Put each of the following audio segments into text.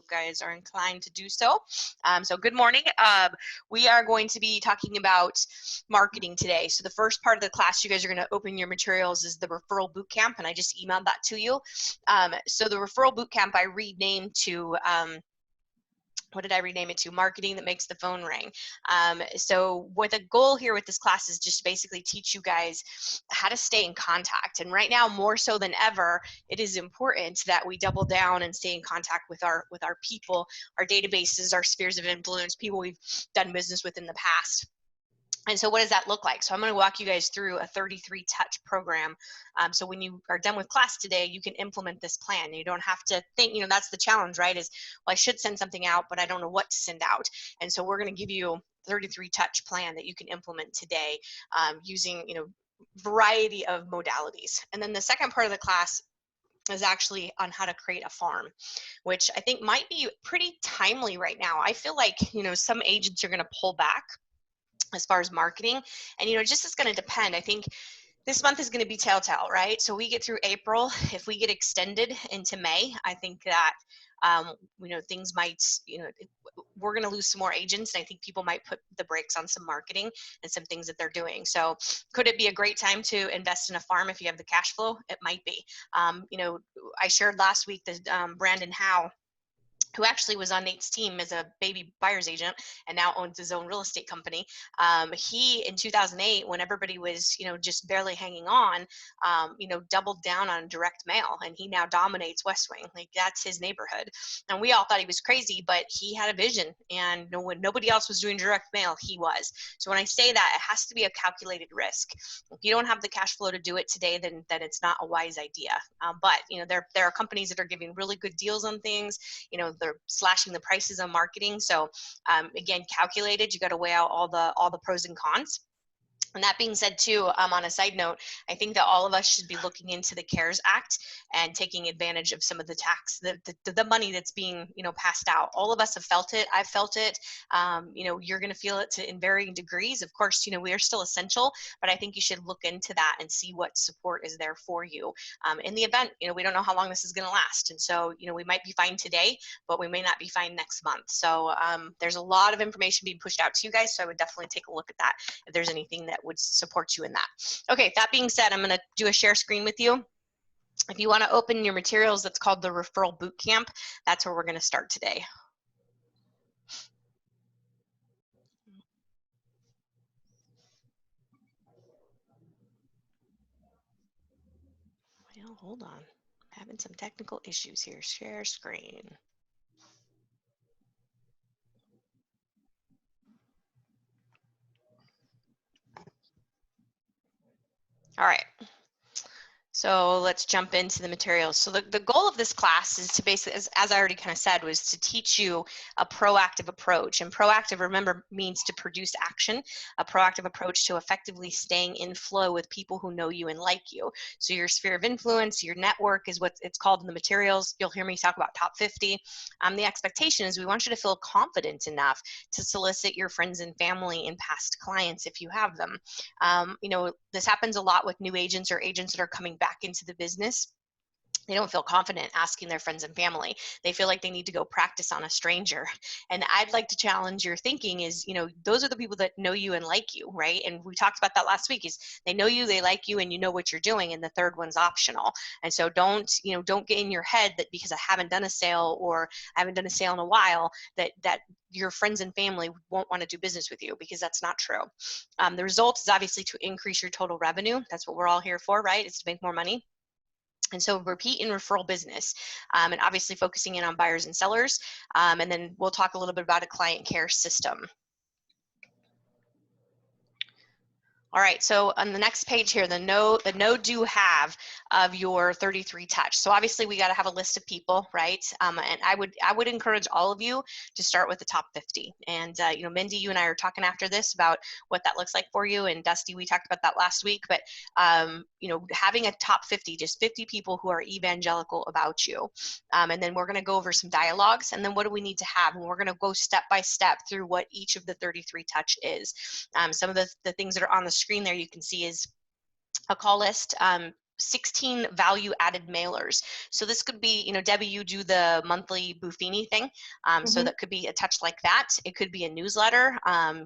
guys are inclined to do so. So good morning. We are going to be talking about marketing today. So the first part of the class you guys are going to open your materials is the referral bootcamp, and I just emailed that to you. So the referral bootcamp I renamed to what did I rename it to? Marketing that makes the phone ring. So what the goal here with this class is just to basically teach you guys how to stay in contact. And right now, more so than ever, it is important that we double down and stay in contact with our people, our databases, our spheres of influence, people we've done business with in the past. And so what does that look like? So I'm going to walk you guys through a 33 touch program. So when you are done with class today, you can implement this plan. You don't have to think, that's the challenge, right? Is, well, I should send something out, but I don't know what to send out. And so we're going to give you a 33 touch plan that you can implement today using, variety of modalities. And then the second part of the class is actually on how to create a farm, which I think might be pretty timely right now. I feel like, some agents are going to pull back as far as marketing, and just is going to depend. I think this month is going to be telltale, right? So we get through April. If we get extended into May, I think that things might, we're going to lose some more agents, and I think people might put the brakes on some marketing and some things that they're doing. So could it be a great time to invest in a farm if you have the cash flow? It might be. I shared last week that Brandon Howe, who actually was on Nate's team as a baby buyer's agent and now owns his own real estate company. He, in 2008, when everybody was, just barely hanging on, doubled down on direct mail, and he now dominates West Wing. Like, that's his neighborhood. And we all thought he was crazy, but he had a vision, and when nobody else was doing direct mail, he was. So when I say that, it has to be a calculated risk. If you don't have the cash flow to do it today, then it's not a wise idea. But there are companies that are giving really good deals on things. They're slashing the prices on marketing. So again, calculated, you got to weigh out all the pros and cons. And that being said, too, on a side note, I think that all of us should be looking into the CARES Act and taking advantage of some of the tax, the money that's being, passed out. All of us have felt it. I've felt it. You're going to feel it in varying degrees. Of course, we are still essential, but I think you should look into that and see what support is there for you. In the event, we don't know how long this is going to last. And so, we might be fine today, but we may not be fine next month. So there's a lot of information being pushed out to you guys. So I would definitely take a look at that if there's anything that would support you in that. Okay, that being said, I'm going to do a share screen with you. If you want to open your materials, that's called the Referral Bootcamp. That's where we're going to start today. Well, hold on. I'm having some technical issues here. Share screen. All right. So let's jump into the materials. So the goal of this class is to basically, as I already kind of said, was to teach you a proactive approach. And proactive, remember, means to produce action, a proactive approach to effectively staying in flow with people who know you and like you. So your sphere of influence, your network is what it's called in the materials. You'll hear me talk about top 50. The expectation is we want you to feel confident enough to solicit your friends and family and past clients if you have them. This happens a lot with new agents or agents that are coming back into the business. They don't feel confident asking their friends and family. They feel like they need to go practice on a stranger. And I'd like to challenge your thinking is, those are the people that know you and like you, right? And we talked about that last week is they know you, they like you, and you know what you're doing. And the third one's optional. And so don't get in your head that because I haven't done a sale or I haven't done a sale in a while, that your friends and family won't want to do business with you, because that's not true. The result is obviously to increase your total revenue. That's what we're all here for, right? It's to make more money. And so repeat and referral business, and obviously focusing in on buyers and sellers. And then we'll talk a little bit about a client care system. All right, so on the next page here, the know, do, have of your 33 touch. So obviously we got to have a list of people, right? And I would encourage all of you to start with the top 50. And Mindy, you and I are talking after this about what that looks like for you. And Dusty, we talked about that last week. But having a top 50, just 50 people who are evangelical about you. And then we're going to go over some dialogues. And then what do we need to have? And we're going to go step by step through what each of the 33 touch is. Some of the things that are on the screen there you can see is a call list. 16 value added mailers. So this could be, you know, Debbie, you do the monthly Buffini thing. So that could be a touch like that. It could be a newsletter.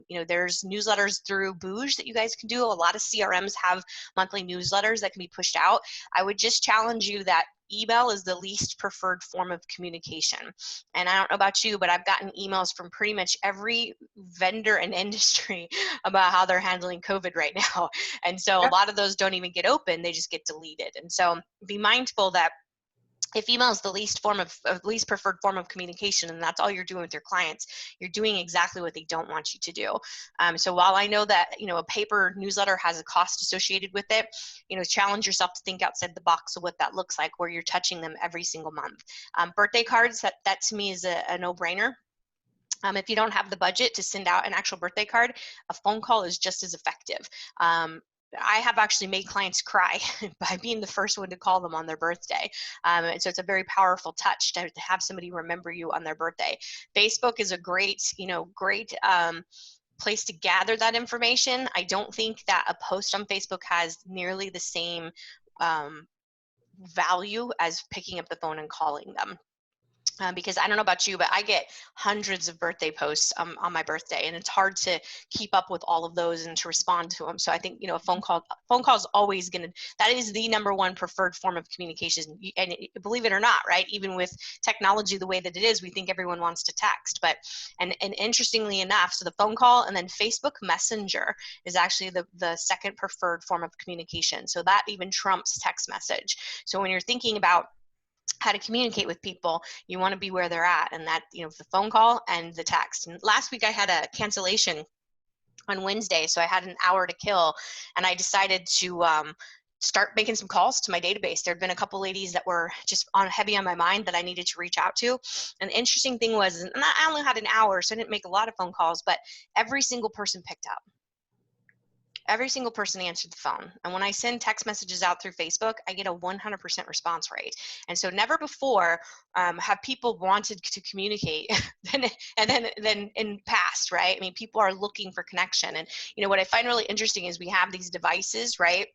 You know, there's newsletters through Booge that you guys can do. A lot of CRMs have monthly newsletters that can be pushed out. I would just challenge you that email is the least preferred form of communication. And I don't know about you, but I've gotten emails from pretty much every vendor and industry about how they're handling COVID right now. And so a lot of those don't even get open, they just get deleted. And so be mindful that if email is the least preferred form of communication, and that's all you're doing with your clients, you're doing exactly what they don't want you to do. So while I know that, you know, a paper newsletter has a cost associated with it, you know, challenge yourself to think outside the box of what that looks like, where you're touching them every single month. Birthday cards, that to me is a no-brainer. If you don't have the budget to send out an actual birthday card, a phone call is just as effective. I have actually made clients cry by being the first one to call them on their birthday. And so it's a very powerful touch to have somebody remember you on their birthday. Facebook is a great, you know, place to gather that information. I don't think that a post on Facebook has nearly the same value as picking up the phone and calling them. Because I don't know about you, but I get hundreds of birthday posts on my birthday, and it's hard to keep up with all of those and to respond to them. So I think, you know, a phone call is always that is the number one preferred form of communication. And believe it or not, right, even with technology the way that it is, we think everyone wants to text. But and interestingly enough, so the phone call and then Facebook Messenger is actually the second preferred form of communication. So that even trumps text message. So when you're thinking about how to communicate with people, you want to be where they're at, and that, you know, the phone call and the text. And last week I had a cancellation on Wednesday, so I had an hour to kill, and I decided to start making some calls to my database. There had been a couple ladies that were just heavy on my mind that I needed to reach out to. And the interesting thing was, and I only had an hour, so I didn't make a lot of phone calls, but every single person picked up. Every single person answered the phone. And when I send text messages out through Facebook, I get a 100% response rate. And so never before have people wanted to communicate than in past, right? I mean, people are looking for connection. And, you know, what I find really interesting is we have these devices, right,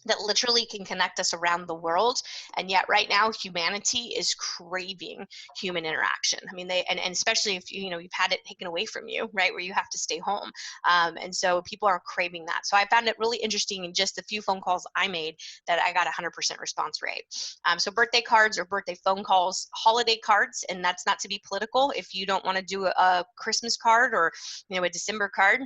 that literally can connect us around the world. And yet right now humanity is craving human interaction. I mean, and especially if you know, you've had it taken away from you, right, where you have to stay home. And so people are craving that. So I found it really interesting in just a few phone calls I made that I got 100% response rate. So birthday cards or birthday phone calls, holiday cards, and that's not to be political. If you don't want to do a Christmas card or, you know, a December card,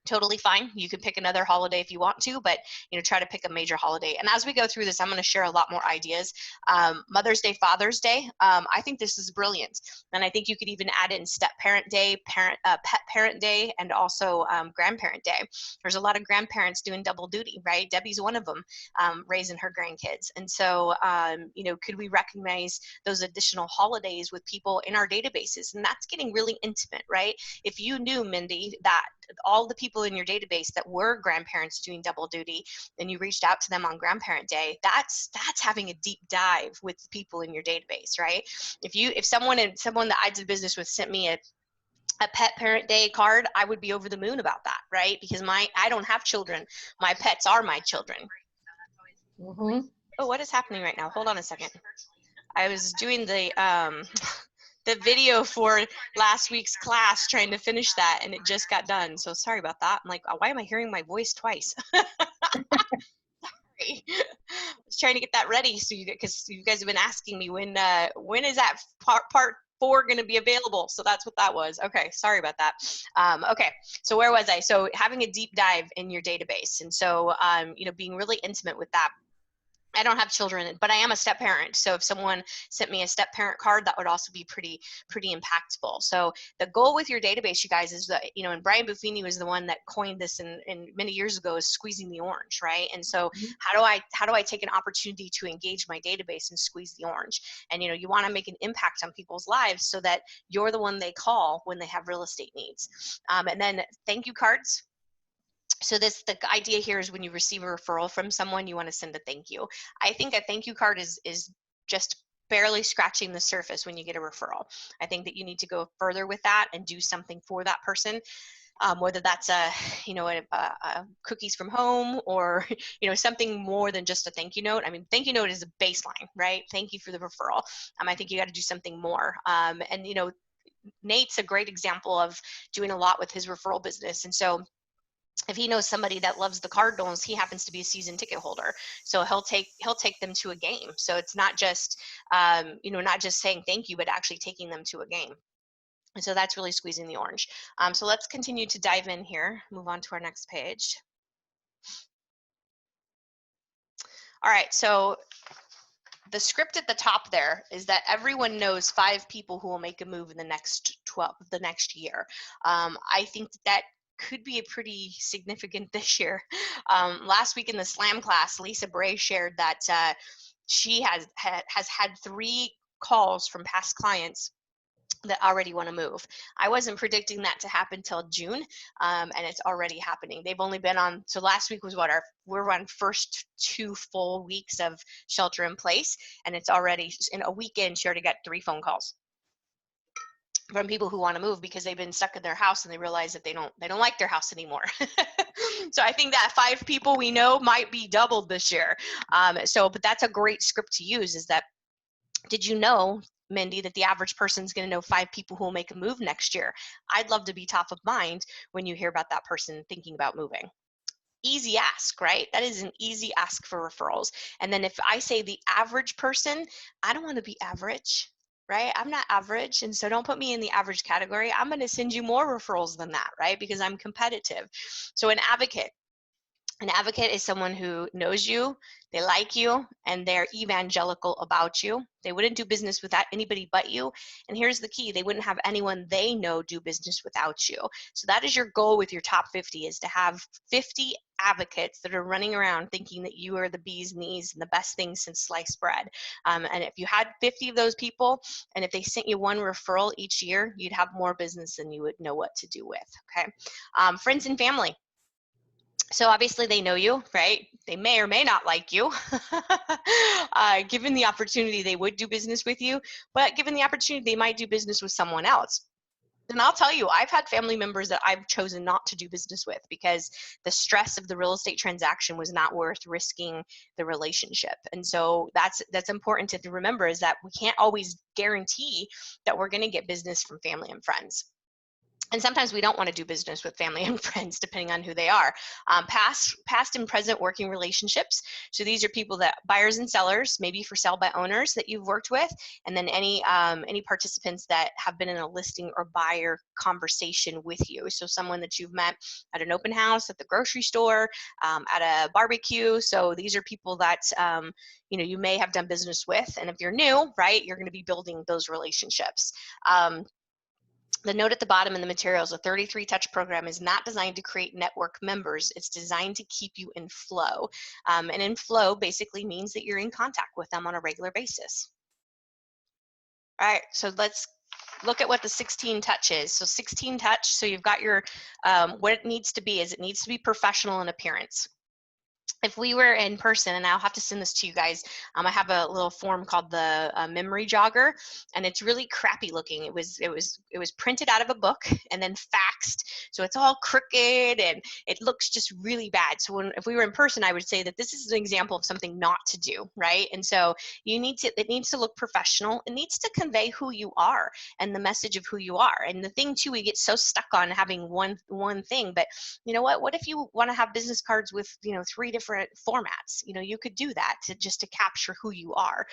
totally fine. You can pick another holiday if you want to, but, you know, try to pick a major holiday. And as we go through this, I'm going to share a lot more ideas. Mother's Day, Father's Day. I think this is brilliant. And I think you could even add in step parent day, pet parent day, and also grandparent day. There's a lot of grandparents doing double duty, right? Debbie's one of them, raising her grandkids. And so, you know, could we recognize those additional holidays with people in our databases? And that's getting really intimate, right? If you knew, Mindy, that all the people in your database that were grandparents doing double duty, and you reached out to them on grandparent day, that's having a deep dive with the people in your database, right? If someone that I did business with sent me a pet parent day card, I would be over the moon about that, right? Because I don't have children. My pets are my children. Mm-hmm. Oh, what is happening right now? Hold on a second. I was doing the video for last week's class, trying to finish that, and it just got done. So sorry about that. I'm like, why am I hearing my voice twice? Sorry. I was trying to get that ready, so because you guys have been asking me when is that part 4 going to be available? So that's what that was. Okay, sorry about that. Okay, so where was I? So having a deep dive in your database, and so you know, being really intimate with that. I don't have children, but I am a step parent. So if someone sent me a step parent card, that would also be pretty impactful. So the goal with your database, you guys, is that, you know, and Brian Buffini was the one that coined this in many years ago, is squeezing the orange, right? And so how do I take an opportunity to engage my database and squeeze the orange? And, you know, you want to make an impact on people's lives so that you're the one they call when they have real estate needs. And then thank you cards. So the idea here is when you receive a referral from someone, you want to send a thank you. I think a thank you card is just barely scratching the surface when you get a referral. I think that you need to go further with that and do something for that person. whether that's cookies from home or something more than just a thank you note. I mean, thank you note is a baseline, right? Thank you for the referral. I think you got to do something more. And Nate's a great example of doing a lot with his referral business. And so if he knows somebody that loves the Cardinals, he happens to be a season ticket holder, so he'll take them to a game. So it's not just not just saying thank you, but actually taking them to a game. And so that's really squeezing the orange. So let's continue to dive in here. Move on to our next page. All right, so the script at the top there is that everyone knows 5 people who will make a move in the next year. I think that could be a pretty significant this year. Last week in the Slam class, Lisa Bray shared that she has had 3 calls from past clients that already want to move. I wasn't predicting that to happen till June, and it's already happening. They've only been on, so last week was we're on first 2 full weeks of shelter in place, and it's already, in a weekend, she already got 3 phone calls from people who want to move because they've been stuck in their house and they realize that they don't like their house anymore. So I think that 5 people we know might be doubled this year. But that's a great script to use, is that, did you know, Mindy, that the average person is going to know 5 people who will make a move next year? I'd love to be top of mind when you hear about that person thinking about moving. Easy ask, right? That is an easy ask for referrals. And then if I say the average person, I don't want to be average, right? I'm not average. And so don't put me in the average category. I'm going to send you more referrals than that, right? Because I'm competitive. So an advocate is someone who knows you, they like you, and they're evangelical about you. They wouldn't do business without anybody but you. And here's the key: they wouldn't have anyone they know do business without you. So that is your goal with your top 50, is to have 50 advocates that are running around thinking that you are the bee's knees and the best thing since sliced bread. And if you had 50 of those people, and if they sent you 1 referral each year, you'd have more business than you would know what to do with, okay? Friends and family. So obviously they know you, right? They may or may not like you. Given the opportunity, they would do business with you, but given the opportunity, they might do business with someone else. And I'll tell you, I've had family members that I've chosen not to do business with because the stress of the real estate transaction was not worth risking the relationship. And so that's important to remember, is that we can't always guarantee that we're going to get business from family and friends. And sometimes we don't want to do business with family and friends, depending on who they are. Past and present working relationships. So these are people that, buyers and sellers, maybe for sale by owners that you've worked with, and then any participants that have been in a listing or buyer conversation with you. So someone that you've met at an open house, at the grocery store, at a barbecue. So these are people that you may have done business with, and if you're new, right, you're going to be building those relationships. The note at the bottom in the materials, the 33 Touch program is not designed to create network members. It's designed to keep you in flow. And in flow basically means that you're in contact with them on a regular basis. All right, so let's look at what the 16 Touch is. So 16 Touch, so you've got your, what it needs to be is it needs to be professional in appearance. If we were in person, and I'll have to send this to you guys, I have a little form called the memory jogger, and it's really crappy looking. It was printed out of a book and then faxed, so it's all crooked and it looks just really bad. So if we were in person, I would say that this is an example of something not to do, right? And so it needs to look professional. It needs to convey who you are and the message of who you are. And the thing too, we get so stuck on having one thing, but you know what if you want to have business cards with 3 different formats? You could do that to capture who you are.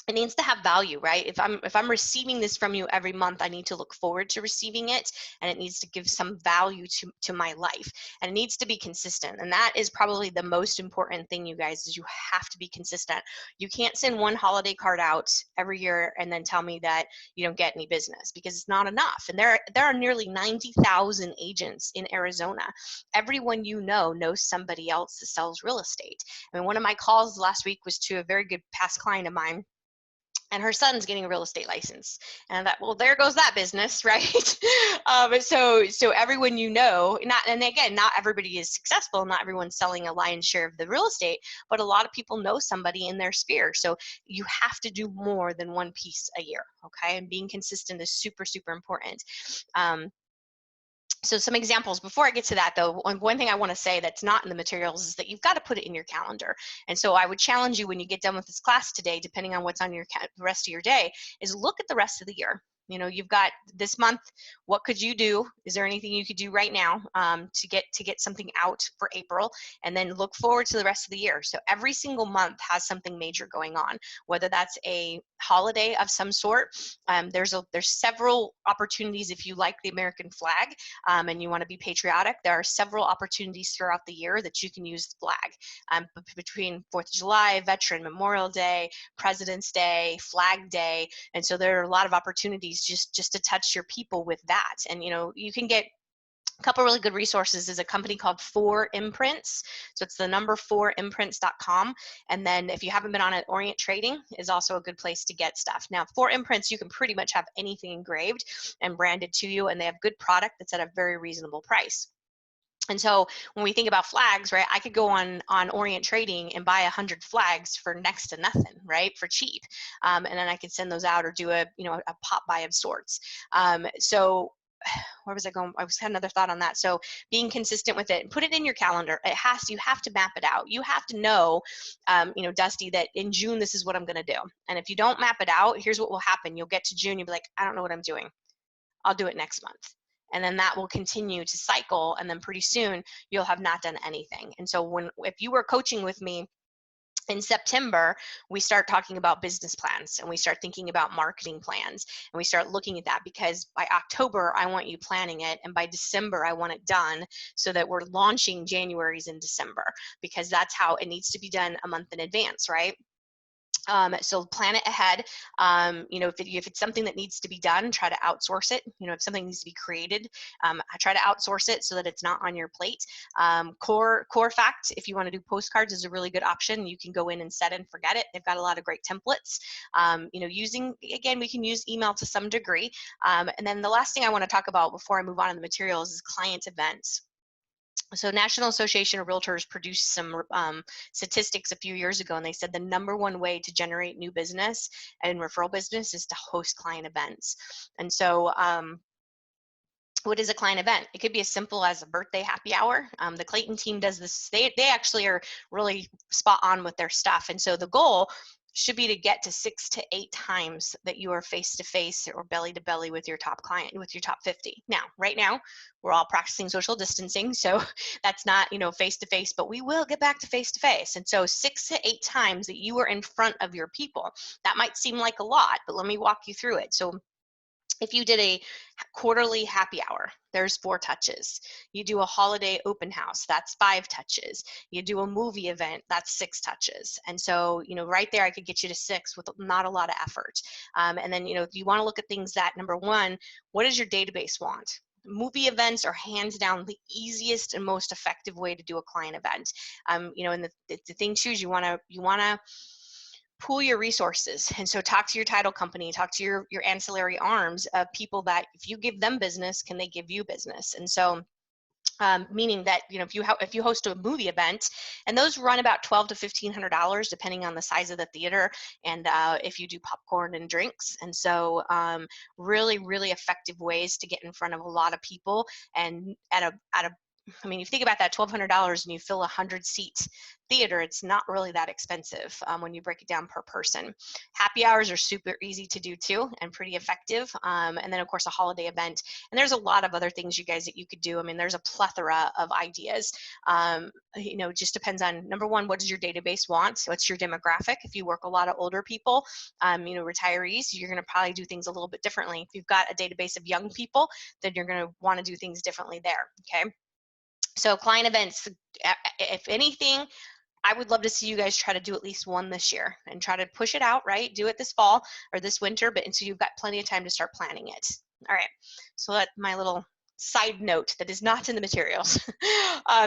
It needs to have value, right? If I'm receiving this from you every month, I need to look forward to receiving it, and it needs to give some value to my life, and it needs to be consistent. And that is probably the most important thing, you guys, is you have to be consistent. You can't send one holiday card out every year and then tell me that you don't get any business, because it's not enough. And there are nearly 90,000 agents in Arizona. Everyone knows somebody else that sells real estate. I mean, one of my calls last week was to a very good past client of mine, and her son's getting a real estate license. And I thought, well, there goes that business, right? So everyone not everybody is successful. Not everyone's selling a lion's share of the real estate, but a lot of people know somebody in their sphere. So you have to do more than one piece a year, okay? And being consistent is super, super important. So some examples before I get to that though, one thing I want to say that's not in the materials is that you've got to put it in your calendar. And so I would challenge you when you get done with this class today, depending on what's on your the rest of your day, is look at the rest of the year. You know, you've got this month. What could you do? Is there anything you could do right now to get something out for April, and then look forward to the rest of the year? So every single month has something major going on, whether that's a holiday of some sort. There's several opportunities if you like the American flag and you want to be patriotic. There are several opportunities throughout the year that you can use the flag between 4th of July, Veteran Memorial Day, President's Day, Flag Day. And so there are a lot of opportunities just to touch your people with that. And, you know, you can get a couple really good resources is a company called 4 Imprints. So it's the number 4imprints.com. And then if you haven't been on it, Orient Trading is also a good place to get stuff. Now, 4 Imprints, you can pretty much have anything engraved and branded to you, and they have good product that's at a very reasonable price. And so when we think about flags, right, I could go on Orient Trading and buy 100 flags for next to nothing, right, for cheap. And then I could send those out or do a pop buy of sorts. So where was I going? I had another thought on that. So being consistent with it, put it in your calendar. You have to map it out. You have to know, Dusty, that in June, this is what I'm going to do. And if you don't map it out, here's what will happen. You'll get to June. You'll be like, I don't know what I'm doing. I'll do it next month. And then that will continue to cycle. And then pretty soon you'll have not done anything. And so if you were coaching with me in September, we start talking about business plans and we start thinking about marketing plans and we start looking at that, because by October, I want you planning it. And by December, I want it done so that we're launching January's in December, because that's how it needs to be done a month in advance, right? So plan it ahead. If it's something that needs to be done, try to outsource it. If something needs to be created, I try to outsource it so that it's not on your plate. Core Fact, if you want to do postcards, is a really good option. You can go in and set and forget it. They've got a lot of great templates. We can use email to some degree. And then the last thing I want to talk about before I move on to the materials is client events. So National Association of Realtors produced some statistics a few years ago, and they said the number one way to generate new business and referral business is to host client events. And so what is a client event? It could be as simple as a birthday happy hour. The Clayton team does this. They actually are really spot on with their stuff. And so the goal should be to get to 6 to 8 times that you are face-to-face or belly-to-belly with your top client, with your top 50. Now, right now, we're all practicing social distancing, so that's not, face-to-face, but we will get back to face-to-face. And so 6 to 8 times that you are in front of your people. That might seem like a lot, but let me walk you through it. So if you did a quarterly happy hour, there's 4 touches. You do a holiday open house, that's 5 touches. You do a movie event, that's 6 touches. And so, right there, I could get you to 6 with not a lot of effort. And then, if you want to look at things that, number one, what does your database want? Movie events are hands down the easiest and most effective way to do a client event. And the thing too is you want to pool your resources. And so talk to your title company, talk to your ancillary arms of people that if you give them business, can they give you business? And so meaning that, if you host a movie event, and those run about $1,200 to $1,500 depending on the size of the theater, and if you do popcorn and drinks. And so really, really effective ways to get in front of a lot of people. And if you think about that $1,200 and you fill a 100-seat theater, it's not really that expensive when you break it down per person. Happy hours are super easy to do too, and pretty effective. And then of course a holiday event. And there's a lot of other things, you guys, that you could do. There's a plethora of ideas. It just depends on, number one, what does your database want? What's your demographic? If you work a lot of older people, retirees, you're going to probably do things a little bit differently. If you've got a database of young people, then you're going to want to do things differently there. Okay. So client events, if anything, I would love to see you guys try to do at least one this year and try to push it out, right? Do it this fall or this winter, but until you've got plenty of time to start planning it. All right. So that's my little side note that is not in the materials.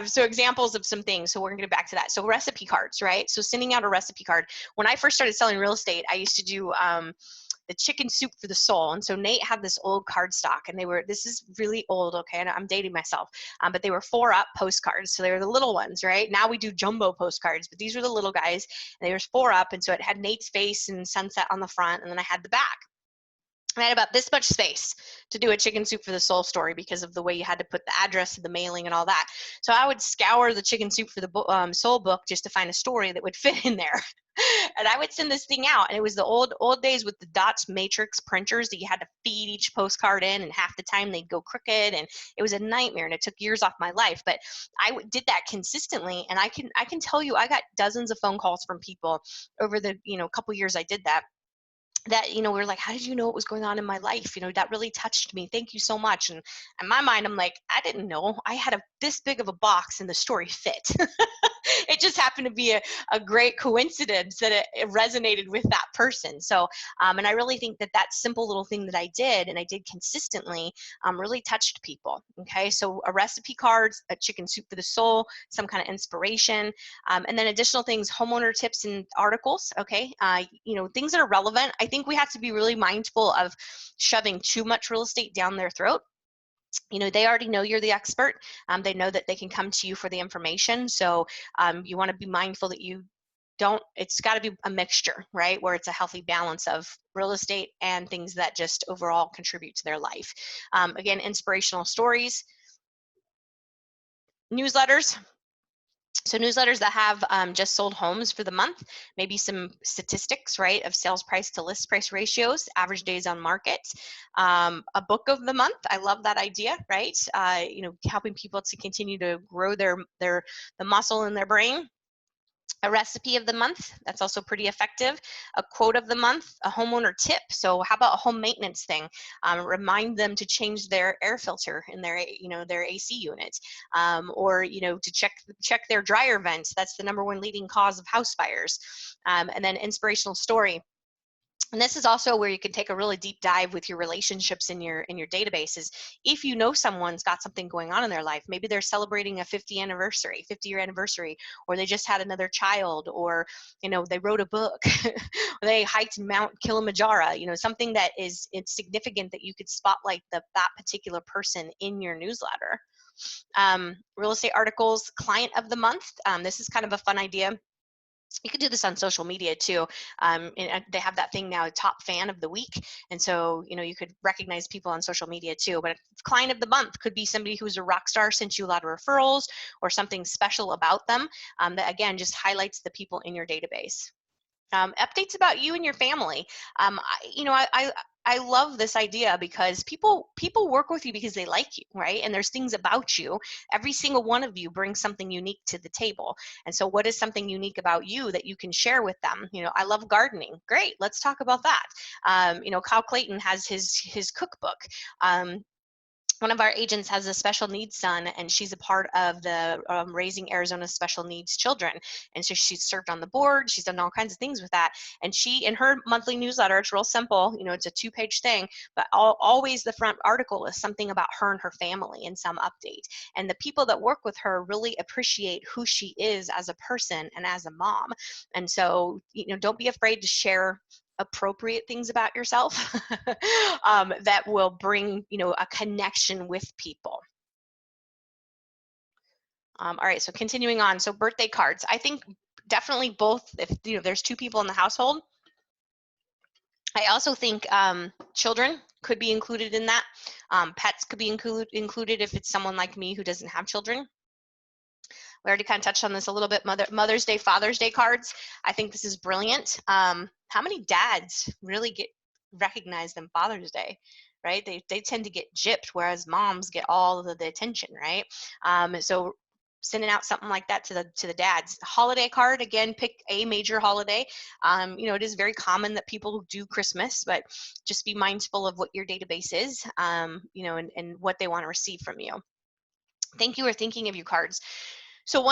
So examples of some things. So we're going to get back to that. So recipe cards, right? So sending out a recipe card. When I first started selling real estate, I used to do the chicken soup for the soul. And so Nate had this old cardstock, and this is really old, okay, and I'm dating myself, but they were 4-up postcards. So they were the little ones, right? Now we do jumbo postcards, but these were the little guys, and they were 4-up. And so it had Nate's face and sunset on the front, and then I had the back. I had about this much space to do a chicken soup for the soul story because of the way you had to put the address of the mailing and all that. So I would scour the chicken soup for the soul book just to find a story that would fit in there. And I would send this thing out, and it was the old days with the dots matrix printers that you had to feed each postcard in, and half the time they'd go crooked, and it was a nightmare, and it took years off my life. But I did that consistently, and I can tell you I got dozens of phone calls from people over the couple years I did that, we're like, how did you know what was going on in my life? That really touched me. Thank you so much. And in my mind, I'm like, I didn't know. I had this big of a box and the story fit. It just happened to be a great coincidence that it resonated with that person. So, and I really think that simple little thing that I did, and I did consistently, really touched people. Okay. So a recipe cards, a chicken soup for the soul, some kind of inspiration, and then additional things, homeowner tips and articles. Okay. Things that are relevant. I think we have to be really mindful of shoving too much real estate down their throat. They already know you're the expert. They know that they can come to you for the information. So you want to be mindful that you don't, it's got to be a mixture, right? Where it's a healthy balance of real estate and things that just overall contribute to their life. Again, inspirational stories, newsletters. So newsletters that have just sold homes for the month, maybe some statistics, right, of sales price to list price ratios, average days on market, a book of the month. I love that idea, right? Helping people to continue to grow the muscle in their brain. A recipe of the month, that's also pretty effective. A quote of the month, a homeowner tip. So how about a home maintenance thing? Remind them to change their air filter in their AC unit, or to check their dryer vents. That's the #1 leading cause of house fires. And then inspirational story. And this is also where you can take a really deep dive with your relationships in your databases. If you know someone's got something going on in their life, maybe they're celebrating a 50-year anniversary, or they just had another child, or they wrote a book, or they hiked Mount Kilimanjaro, something that it's significant that you could spotlight that particular person in your newsletter. Real estate articles, client of the month. This is kind of a fun idea. You could do this on social media too. And they have that thing now, top fan of the week. And so, you could recognize people on social media too. But client of the month could be somebody who's a rock star, sent you a lot of referrals, or something special about them that, again, just highlights the people in your database. Updates about you and your family. I love this idea because people work with you because they like you, right? And there's things about you. Every single one of you brings something unique to the table. And so what is something unique about you that you can share with them? I love gardening. Great. Let's talk about that. Kyle Clayton has his cookbook. One of our agents has a special needs son, and she's a part of the Raising Arizona Special Needs Children. And so she's served on the board. She's done all kinds of things with that. And she, in her monthly newsletter, it's real simple. It's a 2-page thing, but always the front article is something about her and her family and some update. And the people that work with her really appreciate who she is as a person and as a mom. And so, don't be afraid to share appropriate things about yourself that will bring a connection with people. All right, so continuing on, so birthday cards. I think definitely both. If there's 2 people in the household, I also think children could be included in that. Pets could be included if it's someone like me who doesn't have children. We already kind of touched on this a little bit. Mother's Day, Father's Day cards. I think this is brilliant. How many dads really get recognized on Father's Day, right? They tend to get gypped, whereas moms get all of the attention, right? So sending out something like that to the dads. Holiday card, again, pick a major holiday. It is very common that people do Christmas, but just be mindful of what your database is, and what they want to receive from you. Thank you or thinking of you cards. So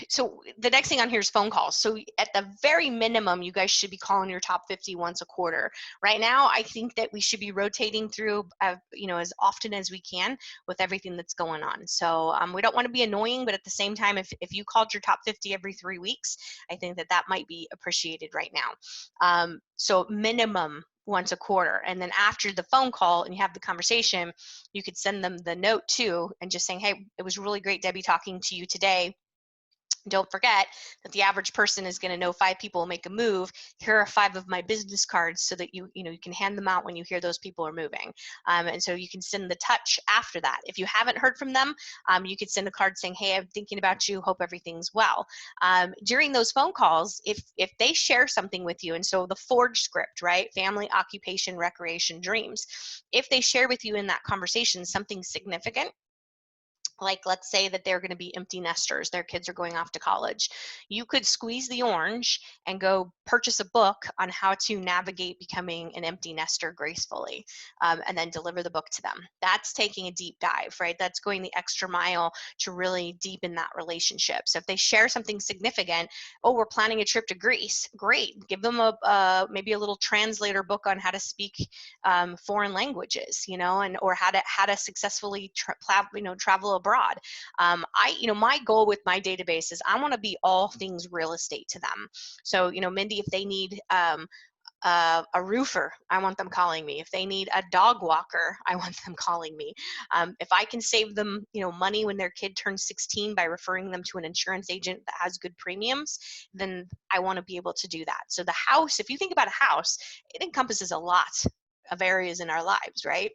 so the next thing on here is phone calls. So at the very minimum, you guys should be calling your top 50 once a quarter. Right now, I think that we should be rotating through, as often as we can with everything that's going on. So we don't want to be annoying, but at the same time, if you called your top 50 every 3 weeks, I think that might be appreciated right now. So minimum once a quarter. And then after the phone call and you have the conversation, you could send them the note too, and just saying, hey, it was really great, Debbie, talking to you today. Don't forget that the average person is going to know 5 people will make a move. Here are 5 of my business cards so that you can hand them out when you hear those people are moving. And so you can send the touch after that. If you haven't heard from them, you could send a card saying, hey, I'm thinking about you, hope everything's well. During those phone calls, if they share something with you, and so the Forge script, right? Family, occupation, recreation, dreams. If they share with you in that conversation something significant, like let's say that they're going to be empty nesters, their kids are going off to college, you could squeeze the orange and go purchase a book on how to navigate becoming an empty nester gracefully, and then deliver the book to them. That's taking a deep dive, right? That's going the extra mile to really deepen that relationship. So if they share something significant, oh, we're planning a trip to Greece, great, give them maybe a little translator book on how to speak foreign languages, and or how to successfully travel abroad. My goal with my database is I want to be all things real estate to them. So, Mindy, if they need a roofer, I want them calling me. If they need a dog walker, I want them calling me. If I can save them, money when their kid turns 16 by referring them to an insurance agent that has good premiums, then I want to be able to do that. So the house, if you think about a house, it encompasses a lot of areas in our lives, right?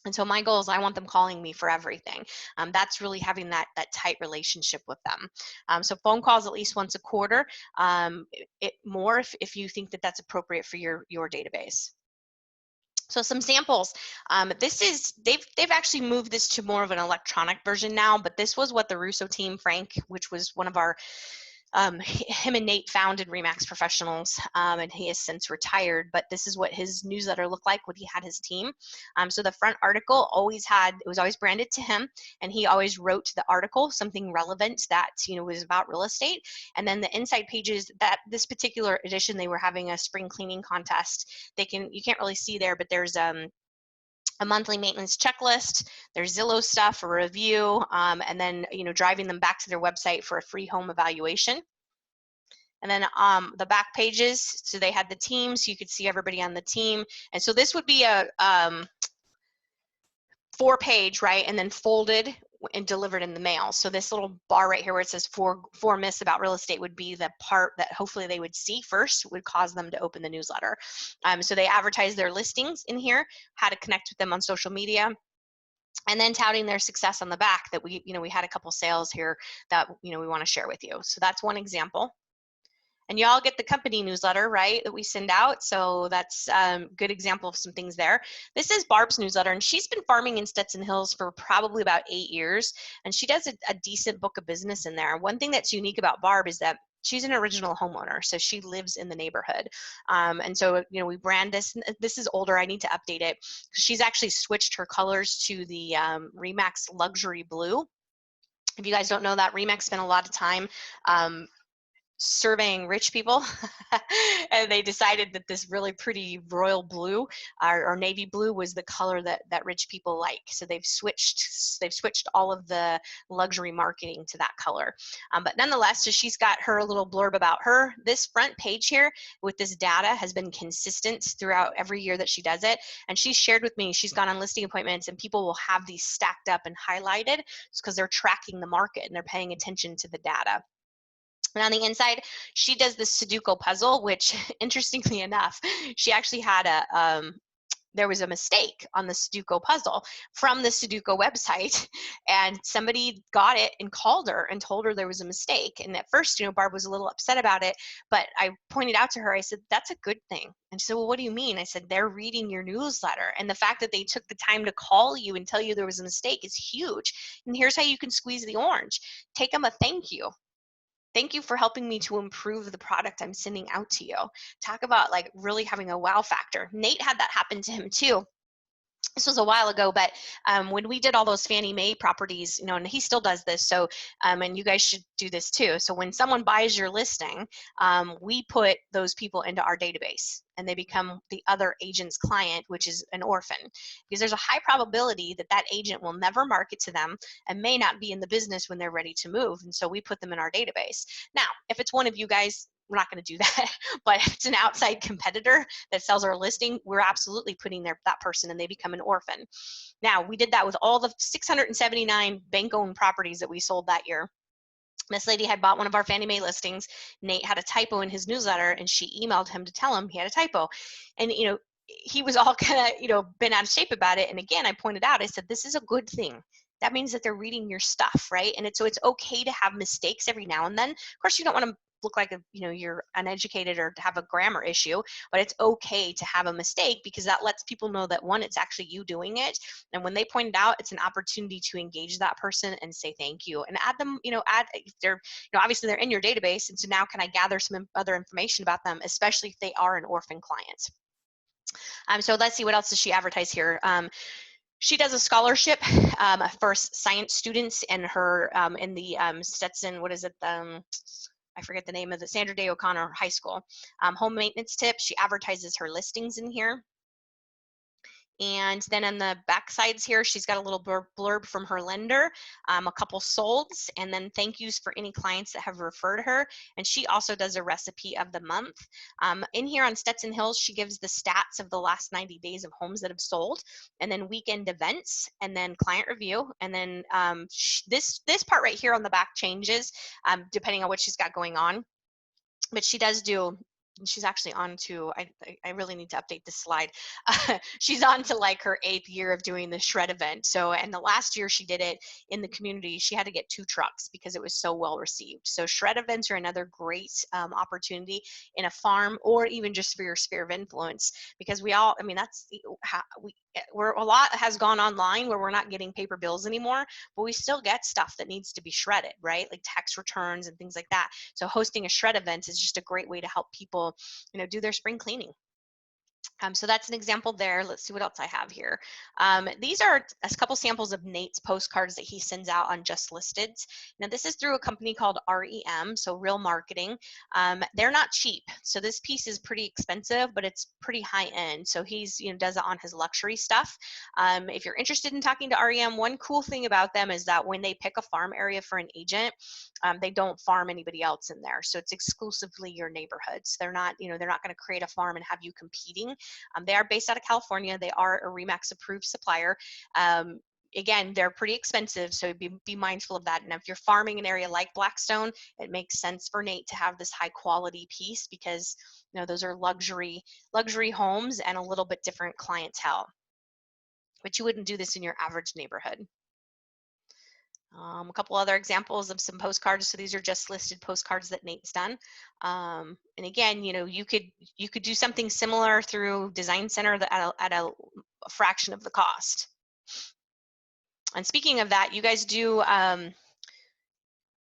And so my goal is I want them calling me for everything. That's really having that tight relationship with them. So phone calls at least once a quarter, more if you think that that's appropriate for your database. So some samples. They've actually moved this to more of an electronic version now, but this was what the Russo team, Frank, which was one of our him and Nate founded Remax Professionals, and he has since retired, but this is what his newsletter looked like when he had his team. So the front article was always branded to him, and he always wrote the article, something relevant that, was about real estate. And then the inside pages, that this particular edition, they were having a spring cleaning contest. You can't really see there, but there's a monthly maintenance checklist, their Zillow stuff, a review, and then driving them back to their website for a free home evaluation. And then the back pages, so they had the team, so you could see everybody on the team. And so this would be a 4-page, right, and then folded and delivered in the mail. So this little bar right here where it says four myths about real estate would be the part that hopefully they would see first, would cause them to open the newsletter. So they advertise their listings in here, how to connect with them on social media, and then touting their success on the back that we had a couple sales here that we want to share with you. So that's one example. And y'all get the company newsletter, right, that we send out. So that's a good example of some things there. This is Barb's newsletter, and she's been farming in Stetson Hills for probably about 8 years. And she does a decent book of business in there. One thing that's unique about Barb is that she's an original homeowner, so she lives in the neighborhood. And so, we brand this. This is older. I need to update it. She's actually switched her colors to the Remax Luxury Blue. If you guys don't know that, Remax spent a lot of time surveying rich people and they decided that this really pretty royal blue or navy blue was the color that rich people like. So they've switched all of the luxury marketing to that color. But nonetheless, so she's got her little blurb about her. This front page here with this data has been consistent throughout every year that she does it. And she's shared with me, she's gone on listing appointments and people will have these stacked up and highlighted because they're tracking the market and they're paying attention to the data. And on the inside, she does this Sudoku puzzle, which interestingly enough, she actually had there was a mistake on the Sudoku puzzle from the Sudoku website, and somebody got it and called her and told her there was a mistake. And at first, Barb was a little upset about it, but I pointed out to her, I said, that's a good thing. And she said, well, what do you mean? I said, they're reading your newsletter. And the fact that they took the time to call you and tell you there was a mistake is huge. And here's how you can squeeze the orange. Take them a thank you. Thank you for helping me to improve the product I'm sending out to you. Talk about like really having a wow factor. Nate had that happen to him too. This was a while ago, but when we did all those Fannie Mae properties, and he still does this, so, and you guys should do this too. So when someone buys your listing, we put those people into our database and they become the other agent's client, which is an orphan, because there's a high probability that that agent will never market to them and may not be in the business when they're ready to move. And so we put them in our database. Now, if it's one of you guys, we're not going to do that. But if it's an outside competitor that sells our listing, we're absolutely putting that person and they become an orphan. Now, we did that with all the 679 bank-owned properties that we sold that year. This lady had bought one of our Fannie Mae listings. Nate had a typo in his newsletter, and she emailed him to tell him he had a typo. And, he was all kind of, been out of shape about it. And again, I pointed out, I said, this is a good thing. That means that they're reading your stuff, right? And so it's okay to have mistakes every now and then. Of course, you don't want to look like you're uneducated or have a grammar issue, but it's okay to have a mistake, because that lets people know that, one, it's actually you doing it, and when they point it out, it's an opportunity to engage that person and say thank you, and add them, add if they're, obviously they're in your database, and so now can I gather some other information about them, especially if they are an orphan client. So let's see, what else does she advertise here? She does a scholarship for science students in her in the Stetson, what is it? I forget the name of the Sandra Day O'Connor High School. Home maintenance tips. She advertises her listings in here. And then on the back sides here, she's got a little blurb from her lender, a couple solds, and then thank yous for any clients that have referred her. And she also does a recipe of the month. In here on Stetson Hills, she gives the stats of the last 90 days of homes that have sold, and then weekend events, and then client review. And then this part right here on the back changes depending on what she's got going on. But she does do, she's actually on to, I really need to update this slide. She's on to like her 8th year of doing the shred event. So, and the last year she did it in the community, she had to get 2 trucks because it was so well received. So shred events are another great opportunity in a farm, or even just for your sphere of influence, because we all, I mean, that's how we're, a lot has gone online where we're not getting paper bills anymore, but we still get stuff that needs to be shredded, right? Like tax returns and things like that. So hosting a shred event is just a great way to help people, do their spring cleaning. So that's an example there. Let's see what else I have here. These are a couple samples of Nate's postcards that he sends out on Just Listed. Now this is through a company called REM, so Real Marketing. They're not cheap, so this piece is pretty expensive, but it's pretty high end. So he's does it on his luxury stuff. If you're interested in talking to REM, one cool thing about them is that when they pick a farm area for an agent, they don't farm anybody else in there, so it's exclusively your neighborhoods. They're not they're not going to create a farm and have you competing. They are based out of California. They are a REMAX approved supplier. Again, they're pretty expensive, so be mindful of that. And if you're farming an area like Blackstone, it makes sense for Nate to have this high quality piece, because those are luxury homes and a little bit different clientele. But you wouldn't do this in your average neighborhood. A couple other examples of some postcards. So these are Just Listed postcards that Nate's done. And again, you could do something similar through Design Center at a fraction of the cost. And speaking of that, you guys do,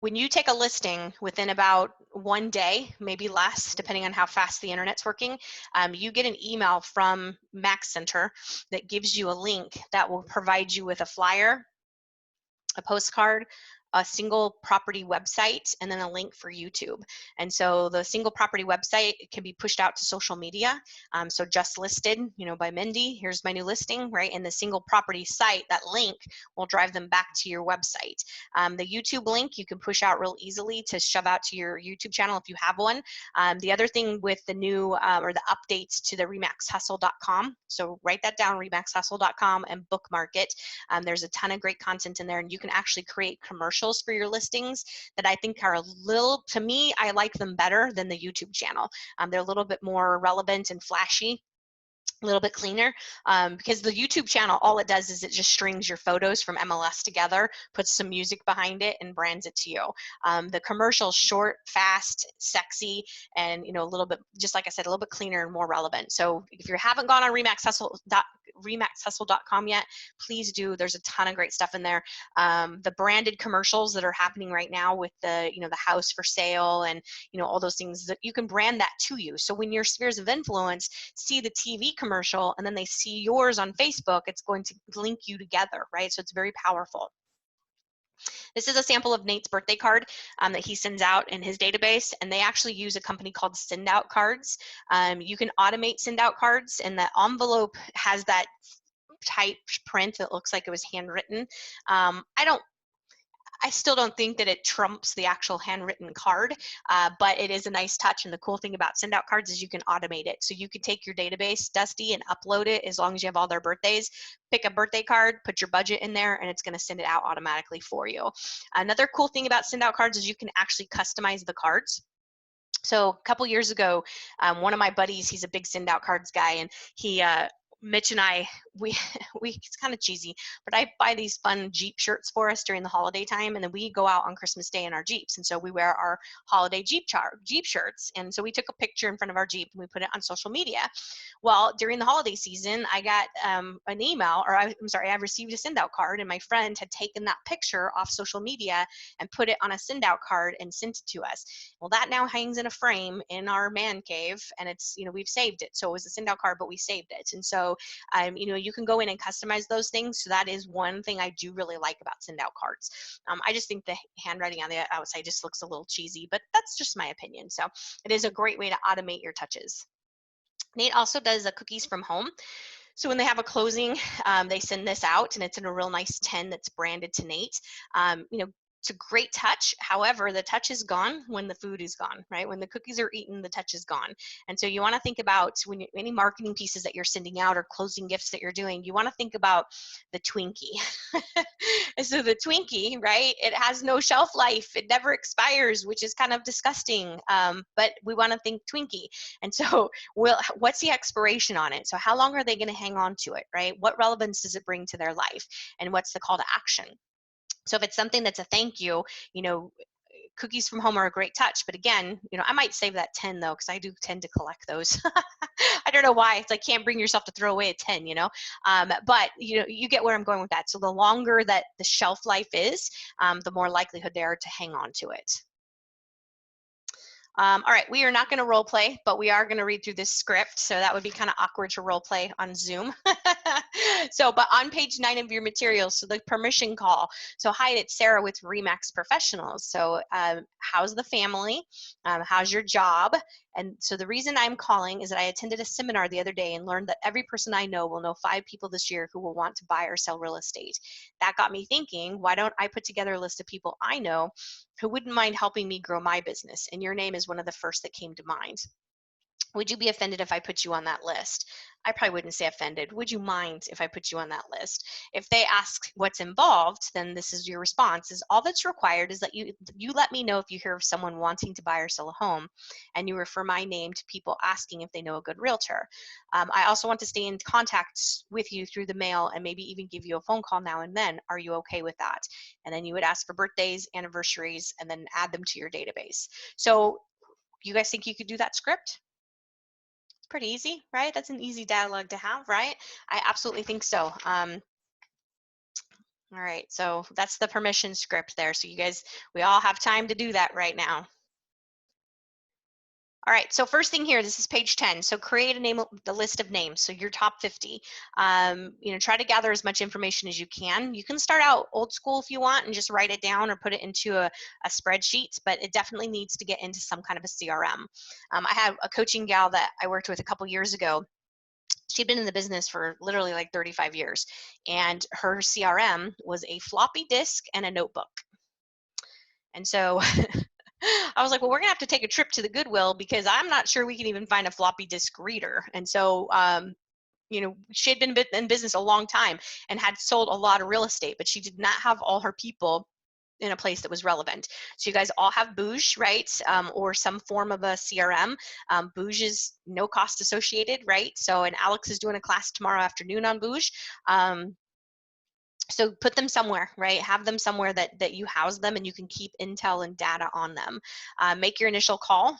when you take a listing within about 1 day, maybe less, depending on how fast the internet's working, you get an email from MaxCenter that gives you a link that will provide you with a flyer, a postcard, a single property website, and then a link for YouTube. And so the single property website can be pushed out to social media. So Just Listed, by Mindy, here's my new listing, right? And the single property site, that link will drive them back to your website. The YouTube link you can push out real easily to shove out to your YouTube channel if you have one. The other thing with the new or the updates to the remaxhustle.com, so write that down, remaxhustle.com, and bookmark it. There's a ton of great content in there, and you can actually create commercials for your listings that I think are to me, I like them better than the YouTube channel. They're a little bit more relevant and flashy, a little bit cleaner, because the YouTube channel, all it does is it just strings your photos from MLS together, puts some music behind it, and brands it to you. The commercial's short, fast, sexy, and a little bit, just like I said, a little bit cleaner and more relevant. So if you haven't gone on remaxhustle.com yet, please do. There's a ton of great stuff in there. The branded commercials that are happening right now with the the house for sale and all those things, that you can brand that to you. So when your spheres of influence see the TV commercial and then they see yours on Facebook, it's going to link you together, right? So it's very powerful. This is a sample of Nate's birthday card that he sends out in his database, and they actually use a company called Sendout Cards. You can automate Sendout cards, and the envelope has that type print that looks like it was handwritten. I still don't think that it trumps the actual handwritten card, but it is a nice touch. And the cool thing about send out cards is you can automate it. So you could take your database, Dusty, and upload it as long as you have all their birthdays. Pick a birthday card, put your budget in there, and it's going to send it out automatically for you. Another cool thing about send out cards is you can actually customize the cards. So a couple years ago, one of my buddies, he's a big send out cards guy, and he Mitch and I, we it's kind of cheesy, but I buy these fun Jeep shirts for us during the holiday time, and then we go out on Christmas Day in our Jeeps, and so we wear our holiday Jeep shirts, and so we took a picture in front of our Jeep and we put it on social media. Well, during the holiday season, I got an email, or I received a send out card, and my friend had taken that picture off social media and put it on a send out card and sent it to us. Well, that now hangs in a frame in our man cave, and it's, we've saved it. So it was a send out card, but we saved it. And so, you can go in and customize those things. So that is one thing I do really like about send out cards. I just think the handwriting on the outside just looks a little cheesy, but that's just my opinion. So it is a great way to automate your touches. Nate also does cookies from home. So when they have a closing, they send this out, and it's in a real nice tin that's branded to Nate. It's a great touch. However, the touch is gone when the food is gone, right? When the cookies are eaten, the touch is gone. And so you want to think about any marketing pieces that you're sending out or closing gifts that you're doing, you want to think about the Twinkie. And so the Twinkie, right? It has no shelf life. It never expires, which is kind of disgusting. But we want to think Twinkie. And so what's the expiration on it? So how long are they going to hang on to it, right? What relevance does it bring to their life? And what's the call to action? So if it's something that's a thank you, cookies from home are a great touch. But again, I might save that 10 though, because I do tend to collect those. I don't know why. It's like, can't bring yourself to throw away a 10, but you get where I'm going with that. So the longer that the shelf life is, the more likelihood they are to hang on to it. All right, we are not going to role play, but we are going to read through this script. So that would be kind of awkward to role play on Zoom. But on page 9 of your materials, so the permission call. So hi, it's Sarah with Remax Professionals. So how's the family? How's your job? And so the reason I'm calling is that I attended a seminar the other day and learned that every person I know will know 5 people this year who will want to buy or sell real estate. That got me thinking, why don't I put together a list of people I know who wouldn't mind helping me grow my business? And your name is one of the first that came to mind. Would you be offended if I put you on that list? I probably wouldn't say offended. Would you mind if I put you on that list? If they ask what's involved, then this is your response: is all that's required is that you let me know if you hear of someone wanting to buy or sell a home, and you refer my name to people asking if they know a good realtor. I also want to stay in contact with you through the mail and maybe even give you a phone call now and then. Are you okay with that? And then you would ask for birthdays, anniversaries, and then add them to your database. So you guys think you could do that script? Pretty easy, right? That's an easy dialogue to have, right? I absolutely think so. All right, so that's the permission script there. So you guys, we all have time to do that right now. All right, so first thing here, this is page 10. So create the list of names, so your top 50. Try to gather as much information as you can. You can start out old school if you want and just write it down or put it into a spreadsheet, but it definitely needs to get into some kind of a CRM. I had a coaching gal that I worked with a couple years ago. She'd been in the business for literally like 35 years, and her CRM was a floppy disk and a notebook. And so I was like, well, we're gonna have to take a trip to the Goodwill because I'm not sure we can even find a floppy disk reader. And so, she had been in business a long time and had sold a lot of real estate, but she did not have all her people in a place that was relevant. So you guys all have Booge, right? Or some form of a CRM. Booge is no cost associated, right? So, and Alex is doing a class tomorrow afternoon on Booge. So put them somewhere, right? Have them somewhere that you house them and you can keep intel and data on them. Make your initial call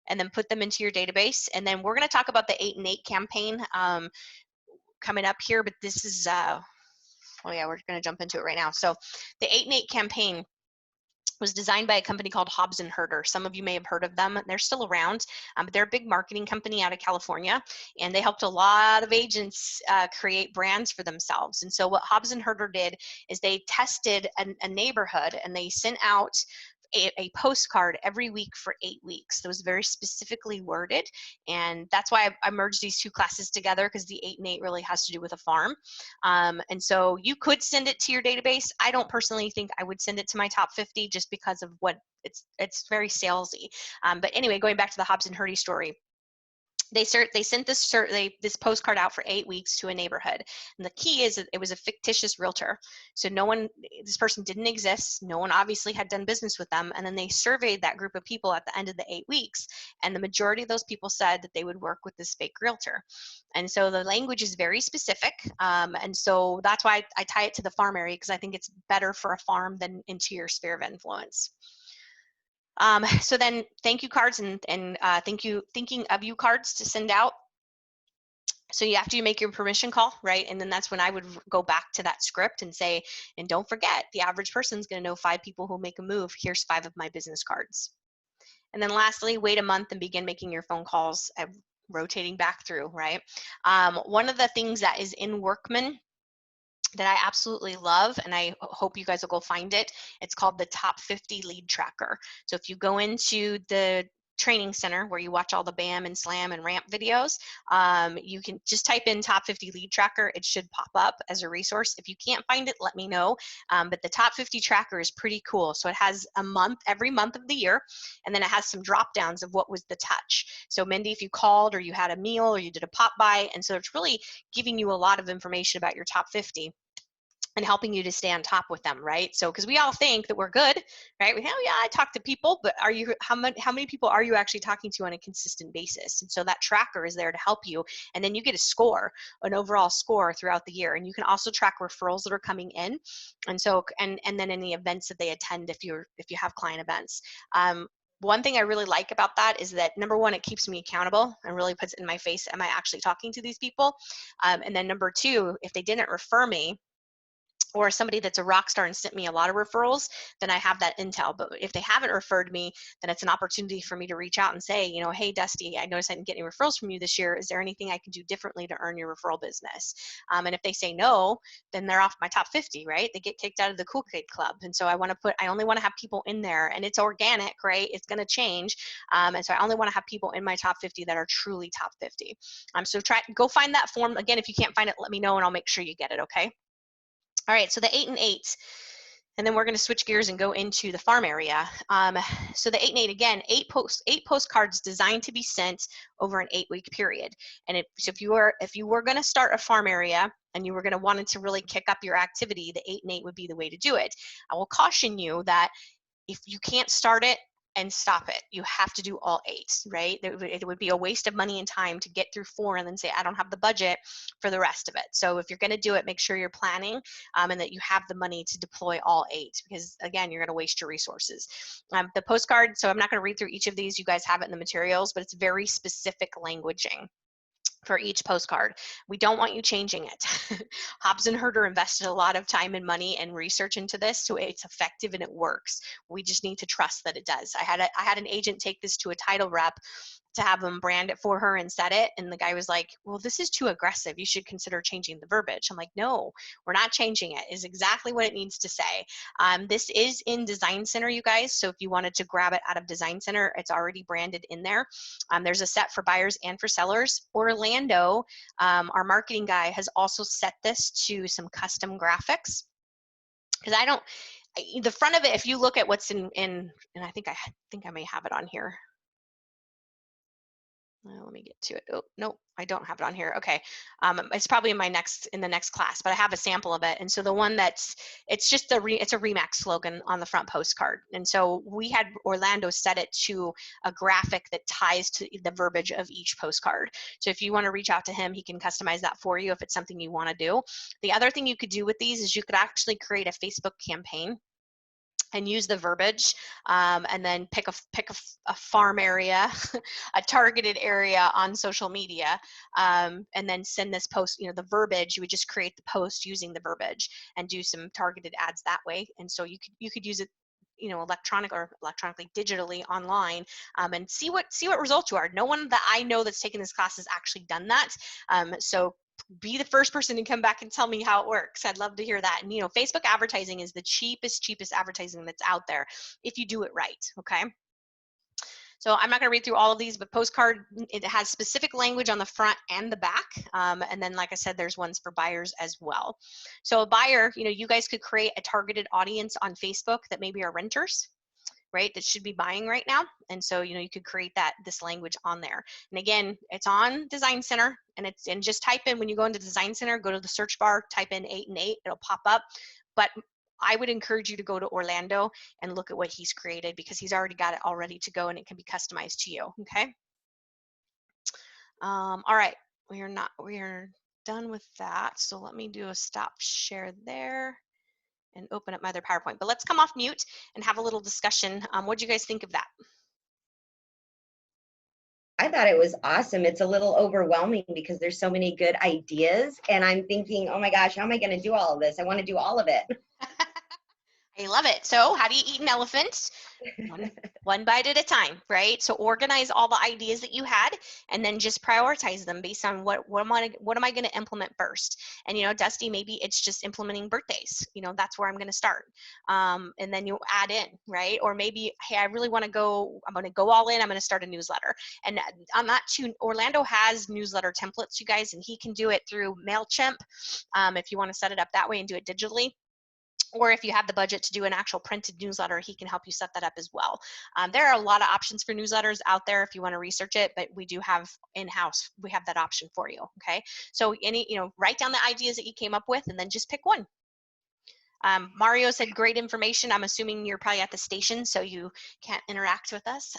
and then put them into your database. And then we're going to talk about the 8 and 8 campaign coming up here, but this is, we're going to jump into it right now. So the 8 and 8 campaign was designed by a company called Hobbs and Herder. Some of you may have heard of them. They're still around, but they're a big marketing company out of California, and they helped a lot of agents create brands for themselves. And so what Hobbs and Herder did is they tested a neighborhood, and they sent out a postcard every week for 8 weeks. That was very specifically worded, and that's why I merged these two classes together, because the 8 and 8 really has to do with a farm. And so you could send it to your database. I don't personally think I would send it to my top 50, just because of what it's very salesy. But anyway, going back to the Hobbs and Hurdy story, they sent this postcard out for 8 weeks to a neighborhood, and the key is that it was a fictitious realtor. So this person didn't exist. No one obviously had done business with them. And then they surveyed that group of people at the end of the 8 weeks, and the majority of those people said that they would work with this fake realtor. And so the language is very specific, and so that's why I tie it to the farm area, because I think it's better for a farm than into your sphere of influence. So then thank you cards and thinking of you cards to send out. So you have to make your permission call, right? And then that's when I would go back to that script and say, and don't forget, the average person's going to know 5 people who make a move. Here's 5 of my business cards. And then lastly, wait a month and begin making your phone calls, rotating back through, right? One of the things that is in Workman that I absolutely love, and I hope you guys will go find it, it's called the Top 50 Lead Tracker. So if you go into the training center where you watch all the BAM and SLAM and RAMP videos, you can just type in Top 50 Lead Tracker. It should pop up as a resource. If you can't find it, let me know. But the Top 50 Tracker is pretty cool. So it has a month, every month of the year, and then it has some drop downs of what was the touch. So Mindy, if you called or you had a meal or you did a pop by, and so it's really giving you a lot of information about your top 50 and helping you to stay on top with them, right? So, because we all think that we're good, right? Yeah, I talk to people, but how many people are you actually talking to on a consistent basis? And so that tracker is there to help you, and then you get a score, an overall score throughout the year, and you can also track referrals that are coming in, and so and then any events that they attend if you have client events. One thing I really like about that is that, number one, it keeps me accountable and really puts it in my face, am I actually talking to these people? And then number two, if they didn't refer me, or somebody that's a rock star and sent me a lot of referrals, then I have that intel. But if they haven't referred me, then it's an opportunity for me to reach out and say, hey, Dusty, I noticed I didn't get any referrals from you this year. Is there anything I can do differently to earn your referral business? And if they say no, then they're off my top 50, right? They get kicked out of the Cool Kid Club. And so I only want to have people in there, and it's organic, right? It's going to change. And so I only want to have people in my top 50 that are truly top 50. So go find that form. Again, if you can't find it, let me know and I'll make sure you get it, okay? All right, so the 8 and 8, and then we're going to switch gears and go into the farm area. So the 8 and 8, again, 8 postcards designed to be sent over an 8-week period. And so if you were going to start a farm area and you were going to want to really kick up your activity, the 8 and 8 would be the way to do it. I will caution you that if you can't start it and stop it, you have to do all 8, right? It would be a waste of money and time to get through 4 and then say, I don't have the budget for the rest of it. So if you're going to do it, make sure you're planning and that you have the money to deploy all 8, because again, you're going to waste your resources. The postcard, so I'm not going to read through each of these. You guys have it in the materials, but it's very specific languaging for each postcard. We don't want you changing it. Hobbs and Herder invested a lot of time and money and research into this, so it's effective and it works. We just need to trust that it does. I had an agent take this to a title rep to have them brand it for her and set it, and the guy was like, well, this is too aggressive, you should consider changing the verbiage. I'm like, no, we're not changing it. It's exactly what it needs to say. This is in Design Center, you guys, so if you wanted to grab it out of Design Center, it's already branded in there. There's a set for buyers and for sellers. Orlando, our marketing guy, has also set this to some custom graphics, because the front of it, if you look at what's in and I think I may have it on here. Let me get to it. Oh, no, I don't have it on here. Okay. It's probably in the next class, but I have a sample of it. And so the one it's just it's a Remax slogan on the front postcard. And so we had Orlando set it to a graphic that ties to the verbiage of each postcard. So if you want to reach out to him, he can customize that for you if it's something you want to do. The other thing you could do with these is you could actually create a Facebook campaign and use the verbiage, and then pick a farm area, a targeted area on social media, and then send this post, the verbiage, you would just create the post using the verbiage and do some targeted ads that way. And so you could use it electronically, digitally, online, and see what results you are. No one that I know that's taken this class has actually done that. So be the first person to come back and tell me how it works. I'd love to hear that. And, you know, Facebook advertising is the cheapest advertising that's out there if you do it right, okay? So I'm not going to read through all of these, but Postcard, it has specific language on the front and the back. And then, like I said, there's ones for buyers as well. So a buyer, you know, you guys could create a targeted audience on Facebook that maybe are renters, right, that should be buying right now. And so, you know, you could create this language on there. And again, it's on Design Center, and just type in, when you go into Design Center, go to the search bar, type in 8 and 8, it'll pop up. But I would encourage you to go to Orlando and look at what he's created, because he's already got it all ready to go and it can be customized to you. Okay. All right, we are done with that. So let me do a stop share there and open up my other PowerPoint. But let's come off mute and have a little discussion. What do you guys think of that? I thought it was awesome. It's a little overwhelming because there's so many good ideas, and I'm thinking, oh my gosh, how am I going to do all of this? I want to do all of it. I love it. So how do you eat an elephant? One bite at a time, right? So organize all the ideas that you had, and then just prioritize them based on what am I going to implement first. And, you know, Dusty, maybe it's just implementing birthdays. You know, that's where I'm going to start. And then you add in, right? Or maybe, hey, I really want to go. I'm going to go all in. I'm going to start a newsletter. And on that too, Orlando has newsletter templates, you guys, and he can do it through MailChimp if you want to set it up that way and do it digitally. Or if you have the budget to do an actual printed newsletter, he can help you set that up as well. There are a lot of options for newsletters out there if you want to research it, but we do have in-house, we have that option for you, okay? So write down the ideas that you came up with and then just pick one. Mario said great information. I'm assuming you're probably at the station, so you can't interact with us.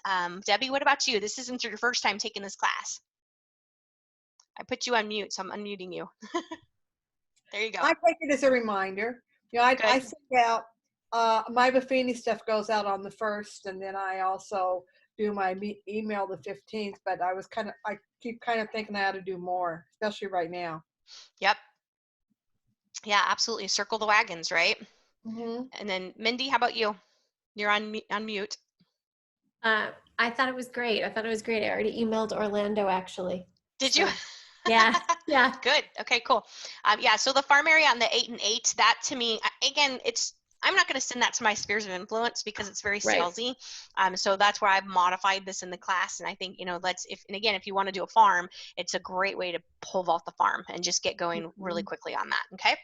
Debbie, what about you? This isn't your first time taking this class. I put you on mute, so I'm unmuting you. There you go. I take it as a reminder. You know, I send out, my Buffini stuff goes out on the 1st, and then I also do my email the 15th, but I keep kind of thinking I ought to do more, especially right now. Yep. Yeah, absolutely. Circle the wagons, right? Mm-hmm. And then Mindy, how about you? You're on mute. I thought it was great. I already emailed Orlando, actually. Did you? Yeah. Yeah. Good. Okay, cool. Yeah, so the farm area on the 8 and 8, that to me, again, I'm not going to send that to my spheres of influence because it's very salesy. So that's where I've modified this in the class. And I think, you know, if you want to do a farm, it's a great way to pole vault the farm and just get going really quickly on that. Okay.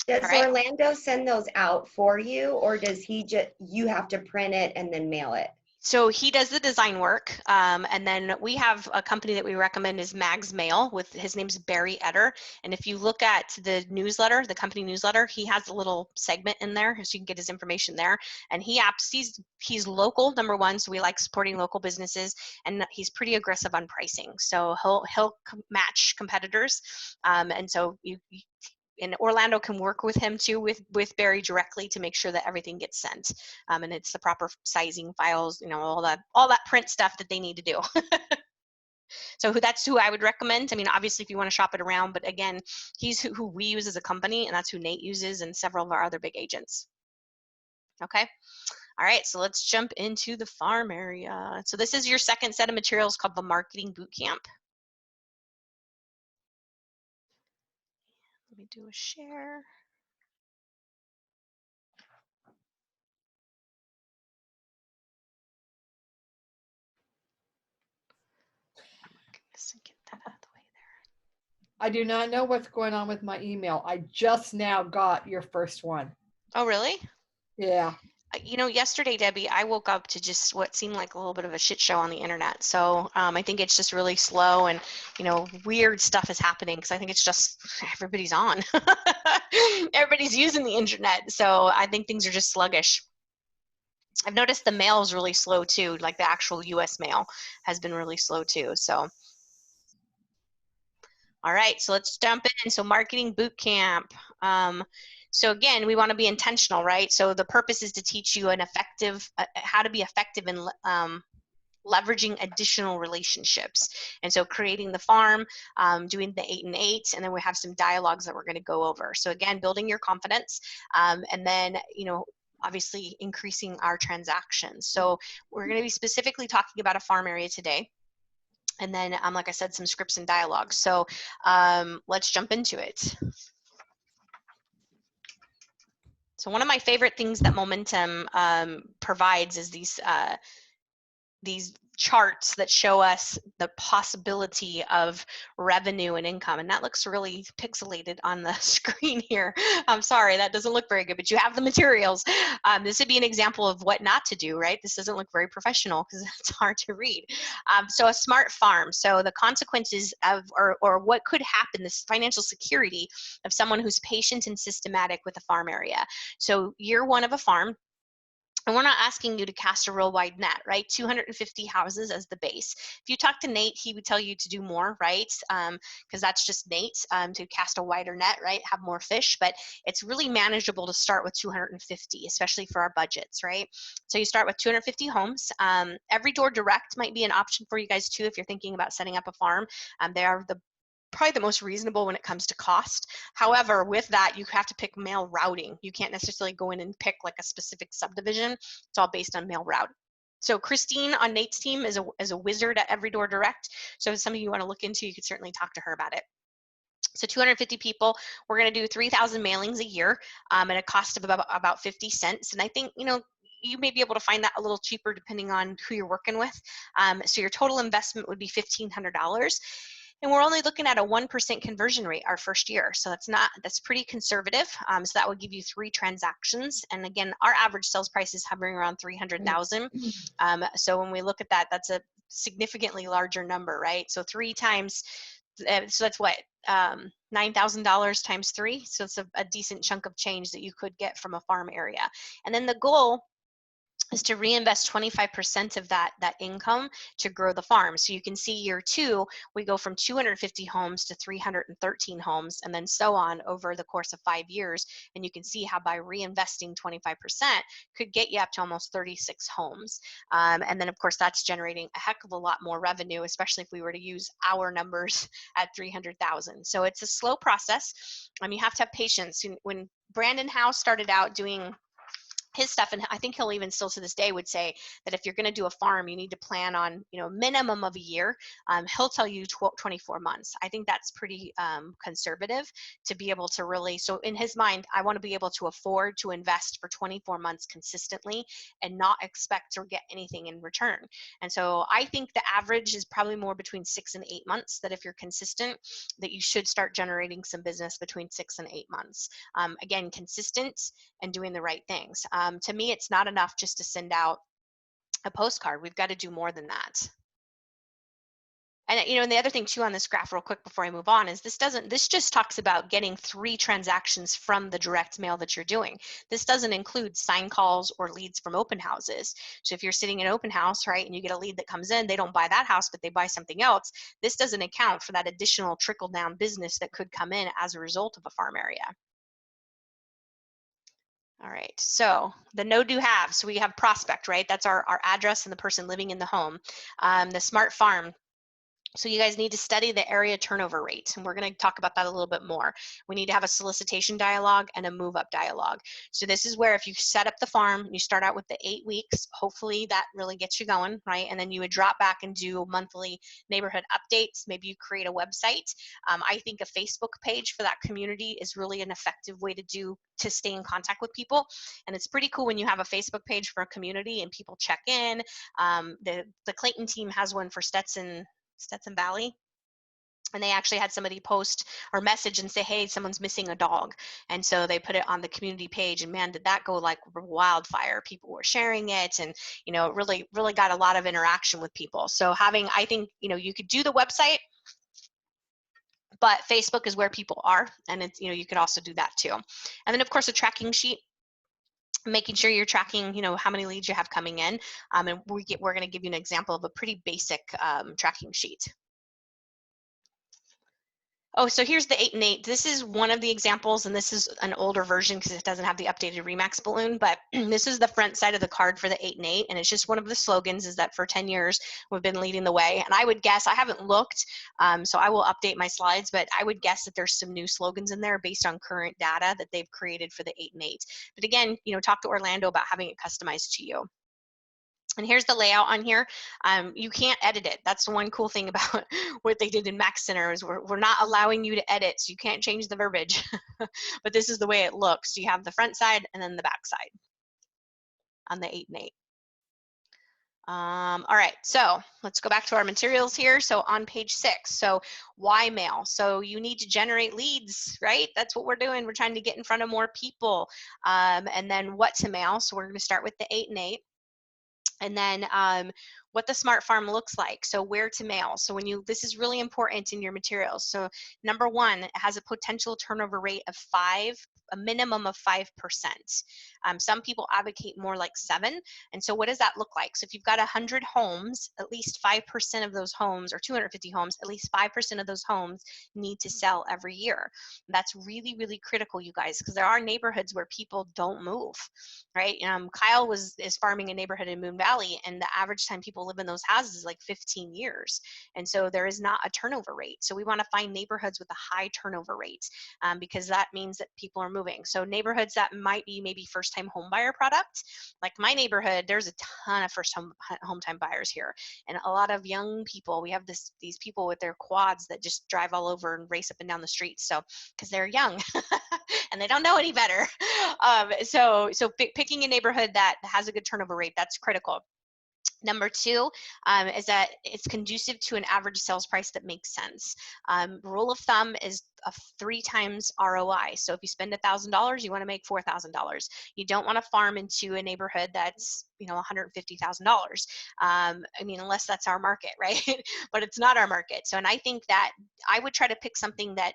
Does Orlando send those out for you, or does you have to print it and then mail it? So he does the design work, and then we have a company that we recommend is Mags Mail. His name's Barry Etter, and if you look at the newsletter, the company newsletter, he has a little segment in there, so you can get his information there. And he's local, number one, so we like supporting local businesses, and he's pretty aggressive on pricing, so he'll match competitors, and so and Orlando can work with him too, with Barry directly, to make sure that everything gets sent, and it's the proper sizing files, you know, all that print stuff that they need to do. So that's who I would recommend. I mean, obviously if you want to shop it around, but again, he's who we use as a company, and that's who Nate uses and several of our other big agents. Okay. All right, so let's jump into the farm area. So this is your second set of materials called the Marketing Bootcamp. Let me do a share. Get that out of the way there. I do not know what's going on with my email. I just now got your first one. Oh, really? Yeah. You know, yesterday, Debbie, I woke up to just what seemed like a little bit of a shit show on the internet. So I think it's just really slow, and, you know, weird stuff is happening because I think it's just everybody's on. Everybody's using the internet. So I think things are just sluggish. I've noticed the mail is really slow too. Like the actual US mail has been really slow too. So, all right, so let's jump in. So Marketing Bootcamp. So again, we want to be intentional, right? So the purpose is to teach you how to be effective in leveraging additional relationships. And so creating the farm, doing the 8 and 8, and then we have some dialogues that we're going to go over. So again, building your confidence, and then, you know, obviously increasing our transactions. So we're going to be specifically talking about a farm area today. And then, like I said, some scripts and dialogue. So let's jump into it. So one of my favorite things that Momentum provides is these charts that show us the possibility of revenue and income. And that looks really pixelated on the screen here. I'm sorry, that doesn't look very good, but you have the materials. This would be an example of what not to do, right? This doesn't look very professional because it's hard to read. So a smart farm. So the consequences of, or what could happen, this financial security of someone who's patient and systematic with a farm area. So year one of a farm, and we're not asking you to cast a real wide net, right? 250 houses as the base. If you talk to Nate, he would tell you to do more, right? Because that's just Nate, to cast a wider net, right? Have more fish, but it's really manageable to start with 250, especially for our budgets, right? So you start with 250 homes. Every door direct might be an option for you guys too if you're thinking about setting up a farm. They are probably the most reasonable when it comes to cost. However, with that, you have to pick mail routing. You can't necessarily go in and pick like a specific subdivision. It's all based on mail route. So Christine on Nate's team is a wizard at Every Door Direct. So if it's something you want to look into, you could certainly talk to her about it. So 250 people, we're going to do 3,000 mailings a year at a cost of about 50 cents. And I think, you may be able to find that a little cheaper depending on who you're working with. So your total investment would be $1,500. And we're only looking at a 1% conversion rate our first year. So that's pretty conservative. So that would give you 3 transactions. And again, our average sales price is hovering around 300,000. So when we look at that, that's a significantly larger number, right? So 3 times, so that's what, $9,000 times 3. So it's a decent chunk of change that you could get from a farm area. And then the goal is to reinvest 25% of that income to grow the farm. So you can see year 2, we go from 250 homes to 313 homes, and then so on over the course of 5 years. And you can see how by reinvesting 25% could get you up to almost 36 homes. And then of course that's generating a heck of a lot more revenue, especially if we were to use our numbers at 300,000. So it's a slow process. You have to have patience. When Brandon House started out doing his stuff, and I think he'll even still to this day would say that if you're going to do a farm, you need to plan on, minimum of a year. He'll tell you 24 months. I think that's pretty conservative to be able to really, so in his mind, I want to be able to afford to invest for 24 months consistently and not expect to get anything in return. And so I think the average is probably more between 6 and 8 months, that if you're consistent, that you should start generating some business between 6 and 8 months. Again, consistent and doing the right things. To me, it's not enough just to send out a postcard. We've got to do more than that. And and the other thing too on this graph real quick before I move on is this just talks about getting 3 transactions from the direct mail that you're doing. This doesn't include sign calls or leads from open houses. So if you're sitting in an open house, right, and you get a lead that comes in, they don't buy that house, but they buy something else. This doesn't account for that additional trickle down business that could come in as a result of a farm area. All right, so the no do have. So we have prospect, right? That's our address and the person living in the home. The smart farm. So you guys need to study the area turnover rate, and we're going to talk about that a little bit more. We need to have a solicitation dialogue and a move up dialogue. So this is where if you set up the farm, you start out with the 8 weeks, hopefully that really gets you going, right? And then you would drop back and do monthly neighborhood updates. Maybe you create a website. I think a Facebook page for that community is really an effective way to stay in contact with people. And it's pretty cool when you have a Facebook page for a community and people check in. The Clayton team has one for Stetson Valley, and they actually had somebody post or message and say, hey, someone's missing a dog. And so they put it on the community page, and man, did that go like wildfire. People were sharing it, and it really got a lot of interaction with people. So I think you could do the website, but Facebook is where people are, and it's you could also do that too. And then of course a tracking sheet, making sure you're tracking how many leads you have coming in, and we're going to give you an example of a pretty basic tracking sheet. Oh, so here's the 8 and 8. This is one of the examples, and this is an older version because it doesn't have the updated Remax balloon, but this is the front side of the card for the 8 and 8, and it's just one of the slogans is that for 10 years we've been leading the way. And I would guess, I haven't looked, so I will update my slides, but I would guess that there's some new slogans in there based on current data that they've created for the 8 and 8. But again, talk to Orlando about having it customized to you. And here's the layout on here. You can't edit it. That's the one cool thing about what they did in Mac Center is we're not allowing you to edit, so you can't change the verbiage. But this is the way it looks. You have the front side and then the back side on the 8 and 8. All right, so let's go back to our materials here. So on page 6, so why mail? So you need to generate leads, right? That's what we're doing. We're trying to get in front of more people. And then what to mail? So we're going to start with the 8 and 8. And then what the smart farm looks like. So where to mail. So this is really important in your materials. So number 1, it has a potential turnover rate of 5, a minimum of 5%. Some people advocate more like 7. And so what does that look like? So if you've got 100 homes, at least 5% of those homes, or 250 homes, at least 5% of those homes need to sell every year. That's really, really critical, you guys, because there are neighborhoods where people don't move, right? Kyle is farming a neighborhood in Moon Valley, and the average time people live in those houses is like 15 years. And so there is not a turnover rate. So we want to find neighborhoods with a high turnover rate, because that means that people are moving. So neighborhoods that might be maybe first-time home buyer product, like my neighborhood, there's a ton of first-time home-time buyers here, and a lot of young people. We have these people with their quads that just drive all over and race up and down the streets. So because they're young and they don't know any better. So picking a neighborhood that has a good turnover rate, that's critical. Number 2 is that it's conducive to an average sales price that makes sense. Rule of thumb is a 3 times ROI. So if you spend $1,000, you want to make $4,000. You don't want to farm into a neighborhood that's $150,000. I mean, unless that's our market, right? But it's not our market. So, and I think that I would try to pick something that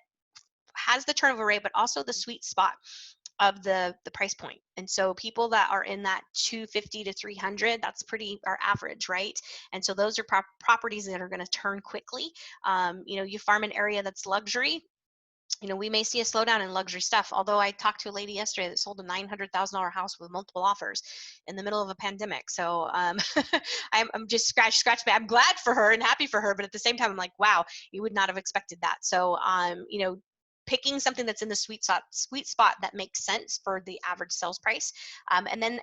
has the turnover rate, but also the sweet spot of the price point. And so people that are in that 250 to 300, that's pretty our average, right? And so those are properties that are going to turn quickly. You farm an area that's luxury, we may see a slowdown in luxury stuff. Although I talked to a lady yesterday that sold a $900,000 house with multiple offers in the middle of a pandemic. So I'm just scratch. I'm glad for her and happy for her, but at the same time, I'm like, wow, you would not have expected that. So picking something that's in the sweet spot that makes sense for the average sales price. And then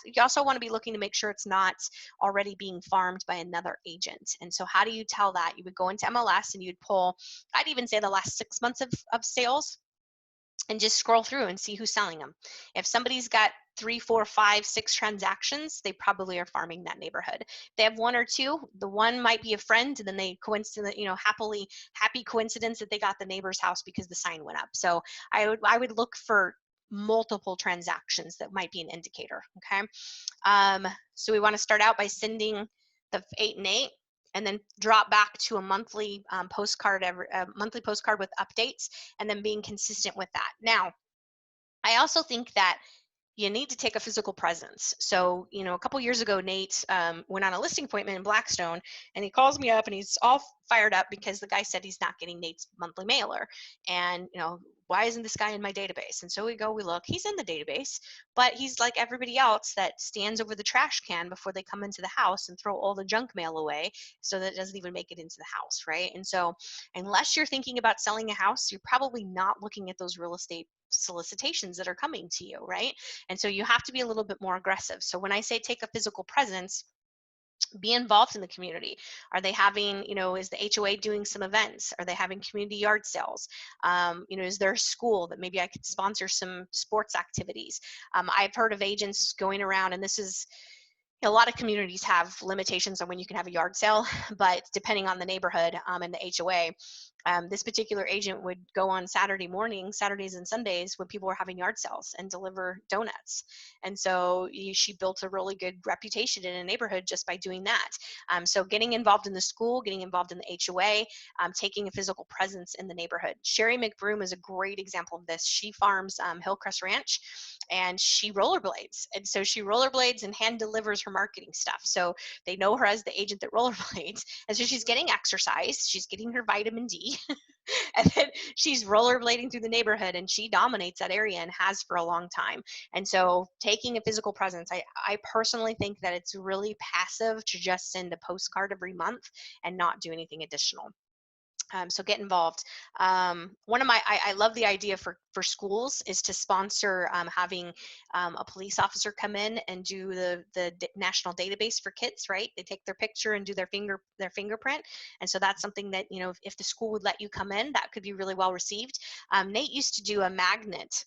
you also want to be looking to make sure it's not already being farmed by another agent. And so how do you tell that? You would go into MLS and you'd pull, I'd even say the last 6 months of sales, and just scroll through and see who's selling them. If somebody's got 3, 4, 5, 6 transactions, they probably are farming that neighborhood. If they have 1 or 2, the one might be a friend, and then they happy coincidence that they got the neighbor's house because the sign went up. So I would look for multiple transactions that might be an indicator. Okay. So we want to start out by sending the 8 and 8. And then drop back to a monthly postcard with updates, and then being consistent with that. Now, I also think that you need to take a physical presence. So, a couple years ago, Nate went on a listing appointment in Blackstone, and he calls me up and he's all fired up because the guy said he's not getting Nate's monthly mailer. And, why isn't this guy in my database? And so we look, he's in the database, but he's like everybody else that stands over the trash can before they come into the house and throw all the junk mail away so that it doesn't even make it into the house, right? And so unless you're thinking about selling a house, you're probably not looking at those real estate solicitations that are coming to you, right? And so you have to be a little bit more aggressive. So when I say take a physical presence, be involved in the community. Are they having, is the HOA doing some events? Are they having community yard sales? Is there a school that maybe I could sponsor some sports activities? I've heard of agents going around, and this is, a lot of communities have limitations on when you can have a yard sale, but depending on the neighborhood and the HOA, this particular agent would go on Saturday morning, Saturdays and Sundays when people were having yard sales and deliver donuts. And so she built a really good reputation in a neighborhood just by doing that. So getting involved in the school, getting involved in the HOA, taking a physical presence in the neighborhood. Sherry McBroom is a great example of this. She farms Hillcrest Ranch, and she rollerblades. And so she rollerblades and hand delivers her marketing stuff. So they know her as the agent that rollerblades. And so she's getting exercise, she's getting her vitamin D, and then she's rollerblading through the neighborhood, and she dominates that area and has for a long time. And so taking a physical presence, I personally think that it's really passive to just send a postcard every month and not do anything additional. So get involved. One of my, I love the idea for schools is to sponsor having a police officer come in and do the national database for kids, right? They take their picture and do their fingerprint. And so that's something that, if the school would let you come in, that could be really well received. Nate used to do a magnet.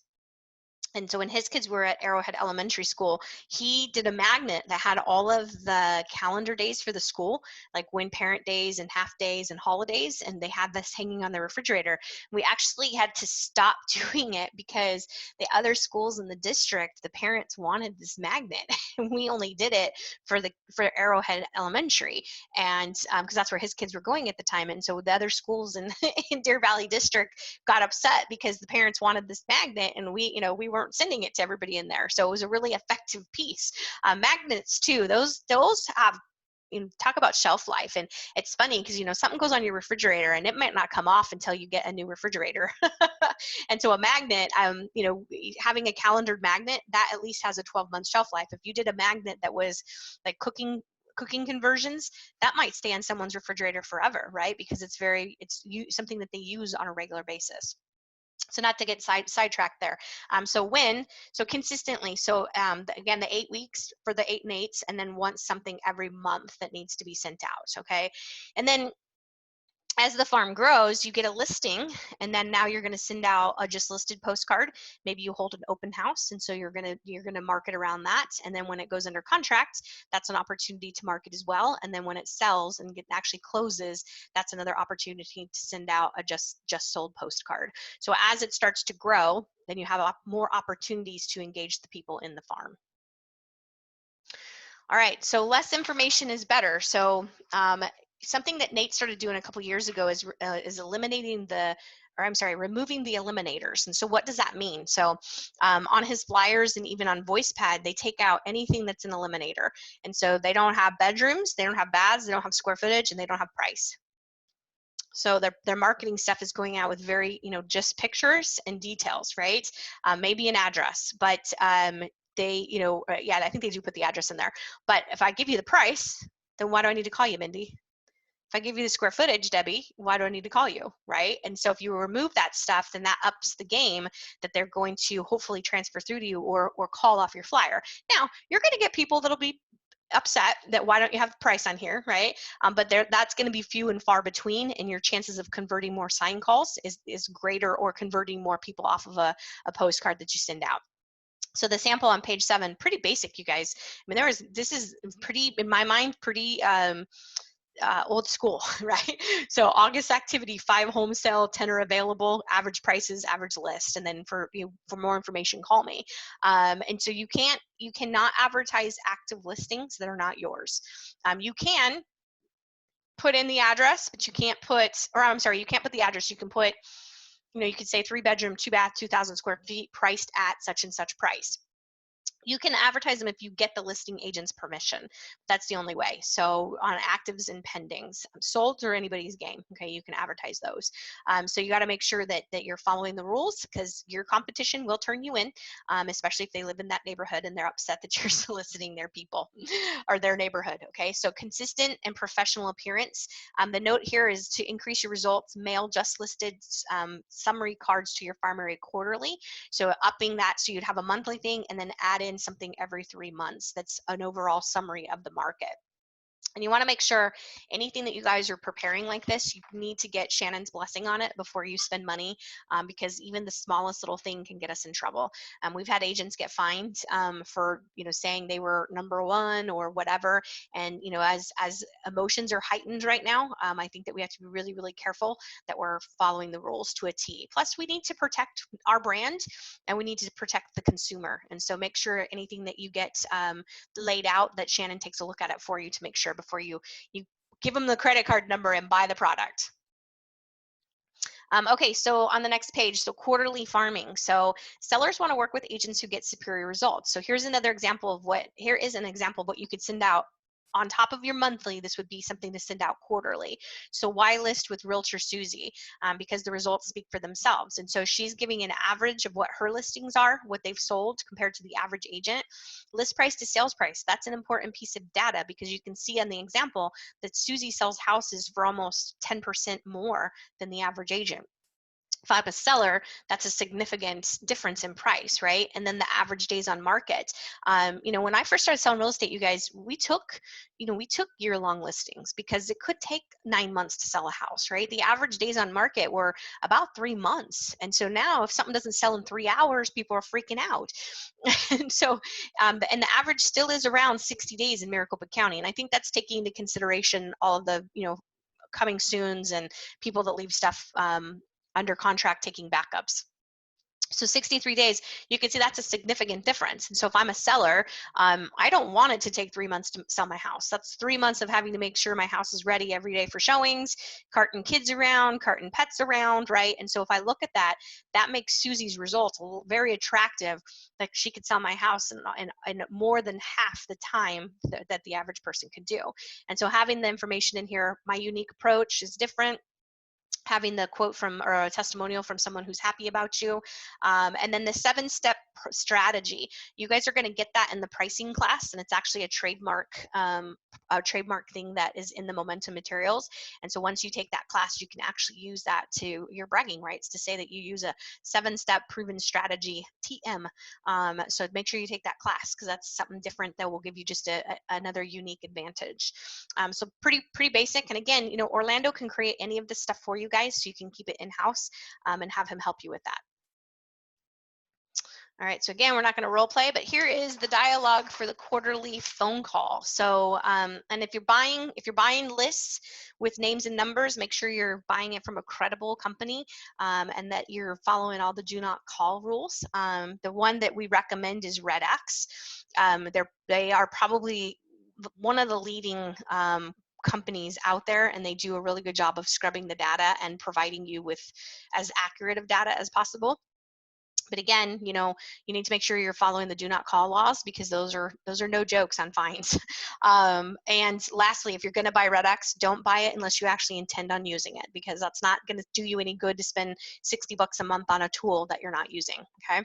And so when his kids were at Arrowhead Elementary School, he did a magnet that had all of the calendar days for the school, like when parent days and half days and holidays, and they had this hanging on the refrigerator. We actually had to stop doing it because the other schools in the district, the parents wanted this magnet, and we only did it for Arrowhead Elementary, and because that's where his kids were going at the time. And so the other schools in in Deer Valley District got upset because the parents wanted this magnet, and we weren't sending it to everybody in there. So it was a really effective piece. Magnets too, those have, talk about shelf life. And it's funny because something goes on your refrigerator and it might not come off until you get a new refrigerator. And so a magnet, having a calendared magnet, that at least has a 12-month shelf life. If you did a magnet that was like cooking conversions, that might stay on someone's refrigerator forever, right? Because it's something that they use on a regular basis. So not to get sidetracked there. So consistently. So again, the 8 weeks for the 8 and 8s, and then once something every month that needs to be sent out. Okay. And then as the farm grows, you get a listing, and then now you're going to send out a just listed postcard. Maybe you hold an open house, and so you're going to market around that. And then when it goes under contract, that's an opportunity to market as well. And then when it sells and actually closes, that's another opportunity to send out a just sold postcard. So as it starts to grow, then you have more opportunities to engage the people in the farm. All right, so less information is better. So something that Nate started doing a couple years ago is removing the eliminators. And so what does that mean? So on his flyers and even on VoicePad, they take out anything that's an eliminator. And so they don't have bedrooms, they don't have baths, they don't have square footage, and they don't have price. So their marketing stuff is going out with very, just pictures and details, right? Maybe an address, but they, I think they do put the address in there. But if I give you the price, then why do I need to call you, Mindy? If I give you the square footage, Debbie, why do I need to call you, right? And so if you remove that stuff, then that ups the game that they're going to hopefully transfer through to you or call off your flyer. Now, you're going to get people that'll be upset that why don't you have the price on here, right? But that's going to be few and far between, and your chances of converting more sign calls is greater, or converting more people off of a postcard that you send out. So the sample on page 7, pretty basic, you guys. I mean, this is pretty, in my mind, pretty old school, right? So August activity, 5 home sale, 10 are available, average prices, average list, and then for more information, call me. And so you cannot advertise active listings that are not yours. You can put in the address, but you can't put, you can't put the address. You can put, you could say 3 bedroom, 2 bath, 2,000 square feet, priced at such and such price. You can advertise them if you get the listing agent's permission. That's the only way. So on actives and pendings, sold or anybody's game, okay, you can advertise those. So you got to make sure that you're following the rules, because your competition will turn you in, especially if they live in that neighborhood and they're upset that you're soliciting their people or their neighborhood, okay? So consistent and professional appearance. The note here is to increase your results, mail just listed summary cards to your farm area quarterly. So upping that, so you'd have a monthly thing and then add in something every 3 months that's an overall summary of the market. And you want to make sure anything that you guys are preparing like this, you need to get Shannon's blessing on it before you spend money, because even the smallest little thing can get us in trouble. We've had agents get fined for saying they were number 1 or whatever. And as emotions are heightened right now, I think that we have to be really, really careful that we're following the rules to a T. Plus, we need to protect our brand, and we need to protect the consumer. And so make sure anything that you get laid out, that Shannon takes a look at it for you to make sure before you give them the credit card number and buy the product. Okay, so on the next page, so quarterly farming. So sellers want to work with agents who get superior results. So here is an example of what you could send out on top of your monthly, this would be something to send out quarterly. So why list with Realtor Susie? Because the results speak for themselves. And so she's giving an average of what her listings are, what they've sold compared to the average agent. List price to sales price, that's an important piece of data, because you can see on the example that Susie sells houses for almost 10% more than the average agent. If I'm a seller, that's a significant difference in price, right? And then the average days on market. When I first started selling real estate, you guys, we took year-long listings because it could take 9 months to sell a house, right? The average days on market were about 3 months. And so now if something doesn't sell in 3 hours, people are freaking out. And so, and the average still is around 60 days in Maricopa County. And I think that's taking into consideration all of the, coming soons and people that leave stuff under contract taking backups. So 63 days, you can see that's a significant difference. And so if I'm a seller, I don't want it to take 3 months to sell my house. That's 3 months of having to make sure my house is ready every day for showings, carting kids around, carting pets around, right? And so if I look at that, that makes Susie's results very attractive, that she could sell my house in more than half the time that the average person could do. And so having the information in here, my unique approach is different. Having the quote from or a testimonial from someone who's happy about you. And then the 7-step strategy, you guys are going to get that in the pricing class, and it's actually a trademark thing that is in the Momentum materials. And so once you take that class, you can actually use that to your bragging rights to say that you use a 7-step proven strategy, TM. So make sure you take that class, because that's something different that will give you just another unique advantage. So pretty basic. And again, Orlando can create any of this stuff for you guys, so you can keep it in-house and have him help you with that. All right, so again, we're not going to role play, but here is the dialogue for the quarterly phone call. So, and if you're buying lists with names and numbers, make sure you're buying it from a credible company and that you're following all the do not call rules. The one that we recommend is RedX. They are probably one of the leading companies out there, and they do a really good job of scrubbing the data and providing you with as accurate of data as possible. But again, you need to make sure you're following the do not call laws, because those are no jokes on fines. And lastly, if you're going to buy RedX, don't buy it unless you actually intend on using it, because that's not going to do you any good to spend $60 a month on a tool that you're not using. Okay.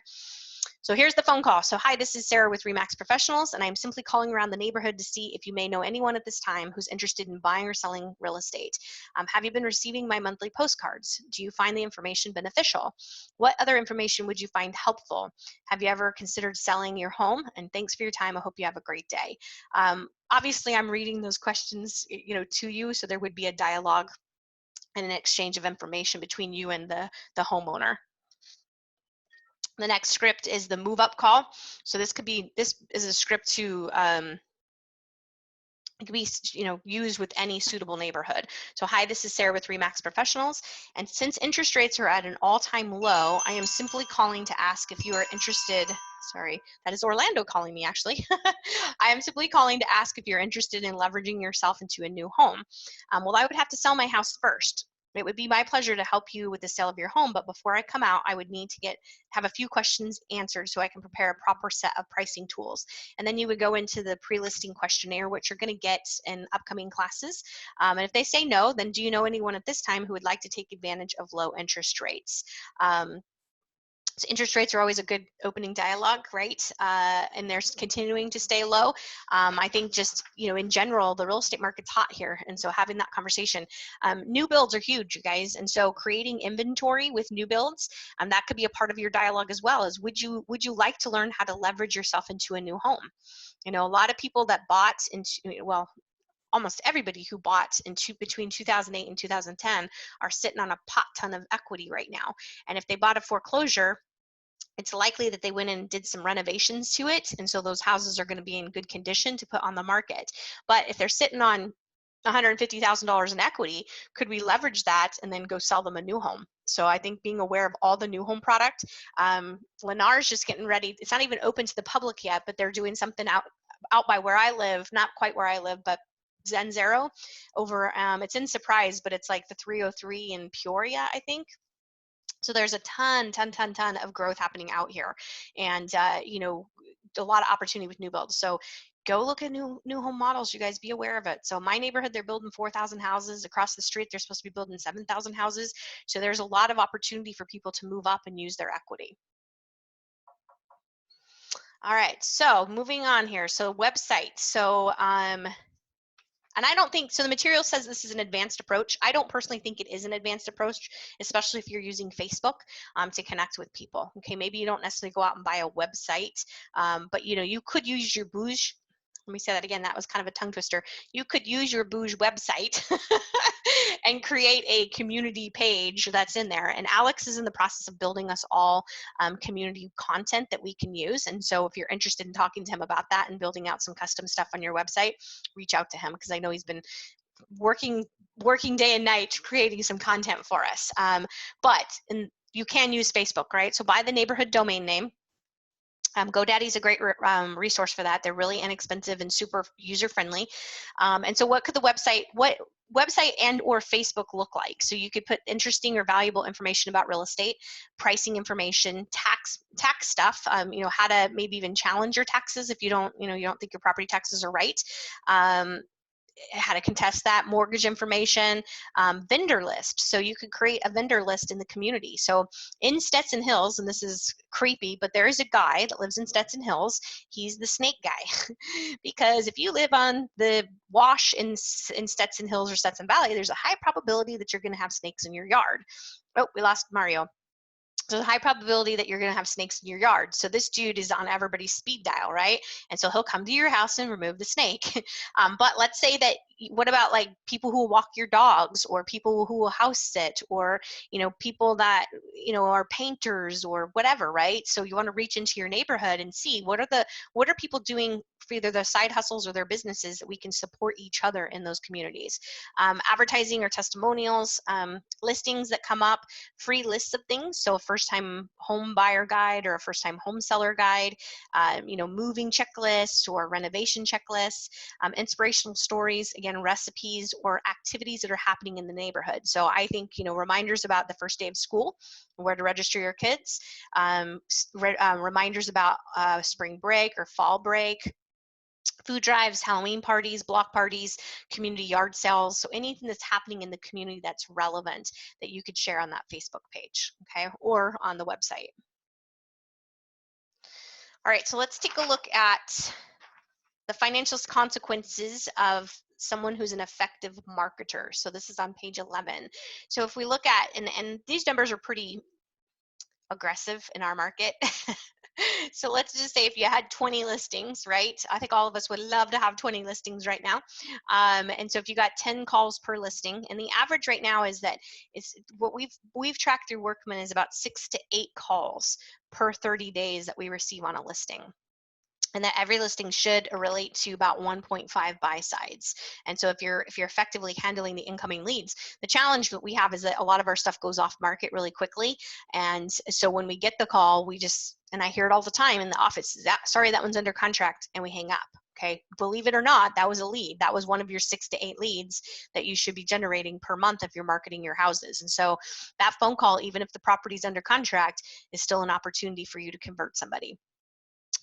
So here's the phone call. So hi, this is Sarah with RE/MAX Professionals, and I'm simply calling around the neighborhood to see if you may know anyone at this time who's interested in buying or selling real estate. Have you been receiving my monthly postcards? Do you find the information beneficial? What other information would you find helpful? Have you ever considered selling your home? And thanks for your time. I hope you have a great day. Obviously, I'm reading those questions, to you, so there would be a dialogue and an exchange of information between you and the homeowner. The next script is the move up call. So this is a script to it can be used with any suitable neighborhood. So hi, this is Sarah with RE/MAX Professionals, and since interest rates are at an all-time low, I am simply calling to ask if you are interested. Sorry, that is Orlando calling me, actually. I am simply calling to ask if you're interested in leveraging yourself into a new home. Well, I would have to sell my house first. It would be my pleasure to help you with the sale of your home, but before I come out, I would need to have a few questions answered so I can prepare a proper set of pricing tools. And then you would go into the pre-listing questionnaire, which you're going to get in upcoming classes. And if they say no, then do you know anyone at this time who would like to take advantage of low interest rates? So interest rates are always a good opening dialogue, right? And they're continuing to stay low. I think just, in general, the real estate market's hot here. And so having that conversation, new builds are huge, you guys. And so creating inventory with new builds, that could be a part of your dialogue as well, is would you like to learn how to leverage yourself into a new home? A lot of people that bought into, well, almost everybody who bought between 2008 and 2010 are sitting on a pot ton of equity right now. And if they bought a foreclosure, it's likely that they went in and did some renovations to it. And so those houses are going to be in good condition to put on the market. But if they're sitting on $150,000 in equity, could we leverage that and then go sell them a new home? So I think being aware of all the new home product, Lennar is just getting ready. It's not even open to the public yet, but they're doing something out by where I live, not quite where I live, but Zenzero over, it's in Surprise, but it's like the 303 in Peoria, I think. So there's a ton of growth happening out here, and a lot of opportunity with new builds. So go look at new home models. You guys be aware of it. So my neighborhood, they're building 4,000 houses. Across the street, they're supposed to be building 7,000 houses. So there's a lot of opportunity for people to move up and use their equity. All right, so moving on here. So website. So and I don't think, so the material says this is an advanced approach. I don't personally think it is an advanced approach, especially if you're using Facebook to connect with people. Okay, maybe you don't necessarily go out and buy a website, but you know, you could use your Booge. Let me say that again. That was kind of a tongue twister. You could use your Booge website and create a community page that's in there. And Alex is in the process of building us all community content that we can use. And so if you're interested in talking to him about that and building out some custom stuff on your website, reach out to him, because I know he's been working day and night creating some content for us. But you can use Facebook, right? So buy the neighborhood domain name. GoDaddy's a great resource for that. They're really inexpensive and super user-friendly. And so what could the website and or Facebook look like? So you could put interesting or valuable information about real estate, pricing information, tax stuff, you know, how to maybe even challenge your taxes if you don't think your property taxes are right. How to contest that, mortgage information, vendor list. So you could create a vendor list in the community. So in Stetson Hills, and this is creepy, but there is a guy that lives in Stetson Hills. He's the snake guy. Because if you live on the wash in Stetson Hills or Stetson Valley, there's a high probability that you're going to have snakes in your yard. Oh, we lost Mario. There's a high probability that you're going to have snakes in your yard. So this dude is on everybody's speed dial, right? And so he'll come to your house and remove the snake. But let's say that, what about like people who will walk your dogs, or people who will house sit, or, you know, people that, you know, are painters or whatever, right? So you want to reach into your neighborhood and see what are people doing for either their side hustles or their businesses that we can support each other in those communities. Advertising or testimonials, listings that come up, free lists of things. So a first-time home buyer guide or a first-time home seller guide, you know, moving checklists or renovation checklists, inspirational stories, again, recipes or activities that are happening in the neighborhood. So I think, you know, reminders about the first day of school, where to register your kids, reminders about spring break or fall break, food drives, Halloween parties, block parties, community yard sales. So anything that's happening in the community that's relevant that you could share on that Facebook page, okay, or on the website. All right, so let's take a look at the financial consequences of someone who's an effective marketer. So this is on page 11. So if we look at, and these numbers are pretty aggressive in our market. So let's just say if you had 20 listings, right? I think all of us would love to have 20 listings right now. And so if you got 10 calls per listing, and the average right now is that it's what we've tracked through Workman is about 6 to 8 calls per 30 days that we receive on a listing. And that every listing should relate to about 1.5 buy sides. And so if you're effectively handling the incoming leads, the challenge that we have is that a lot of our stuff goes off market really quickly. And so when we get the call, we just, and I hear it all the time in the office, sorry, that one's under contract, and we hang up. Okay, believe it or not, that was a lead. That was one of your 6 to 8 leads that you should be generating per month if you're marketing your houses. And so that phone call, even if the property's under contract, is still an opportunity for you to convert somebody.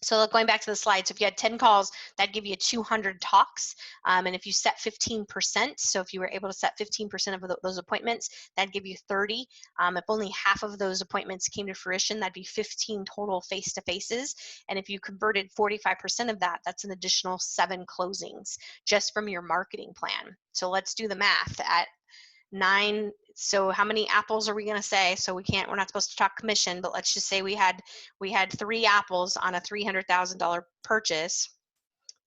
So going back to the slide, so if you had 10 calls, that'd give you 200 talks. And if you set 15%, so if you were able to set 15% of those appointments, that'd give you 30. If only half of those appointments came to fruition, that'd be 15 total face-to-faces. And if you converted 45% of that, that's an additional 7 closings just from your marketing plan. So let's do the math. At 9, so how many apples are we going to say? So we're not supposed to talk commission, but let's just say we had 3 apples on a $300,000 purchase,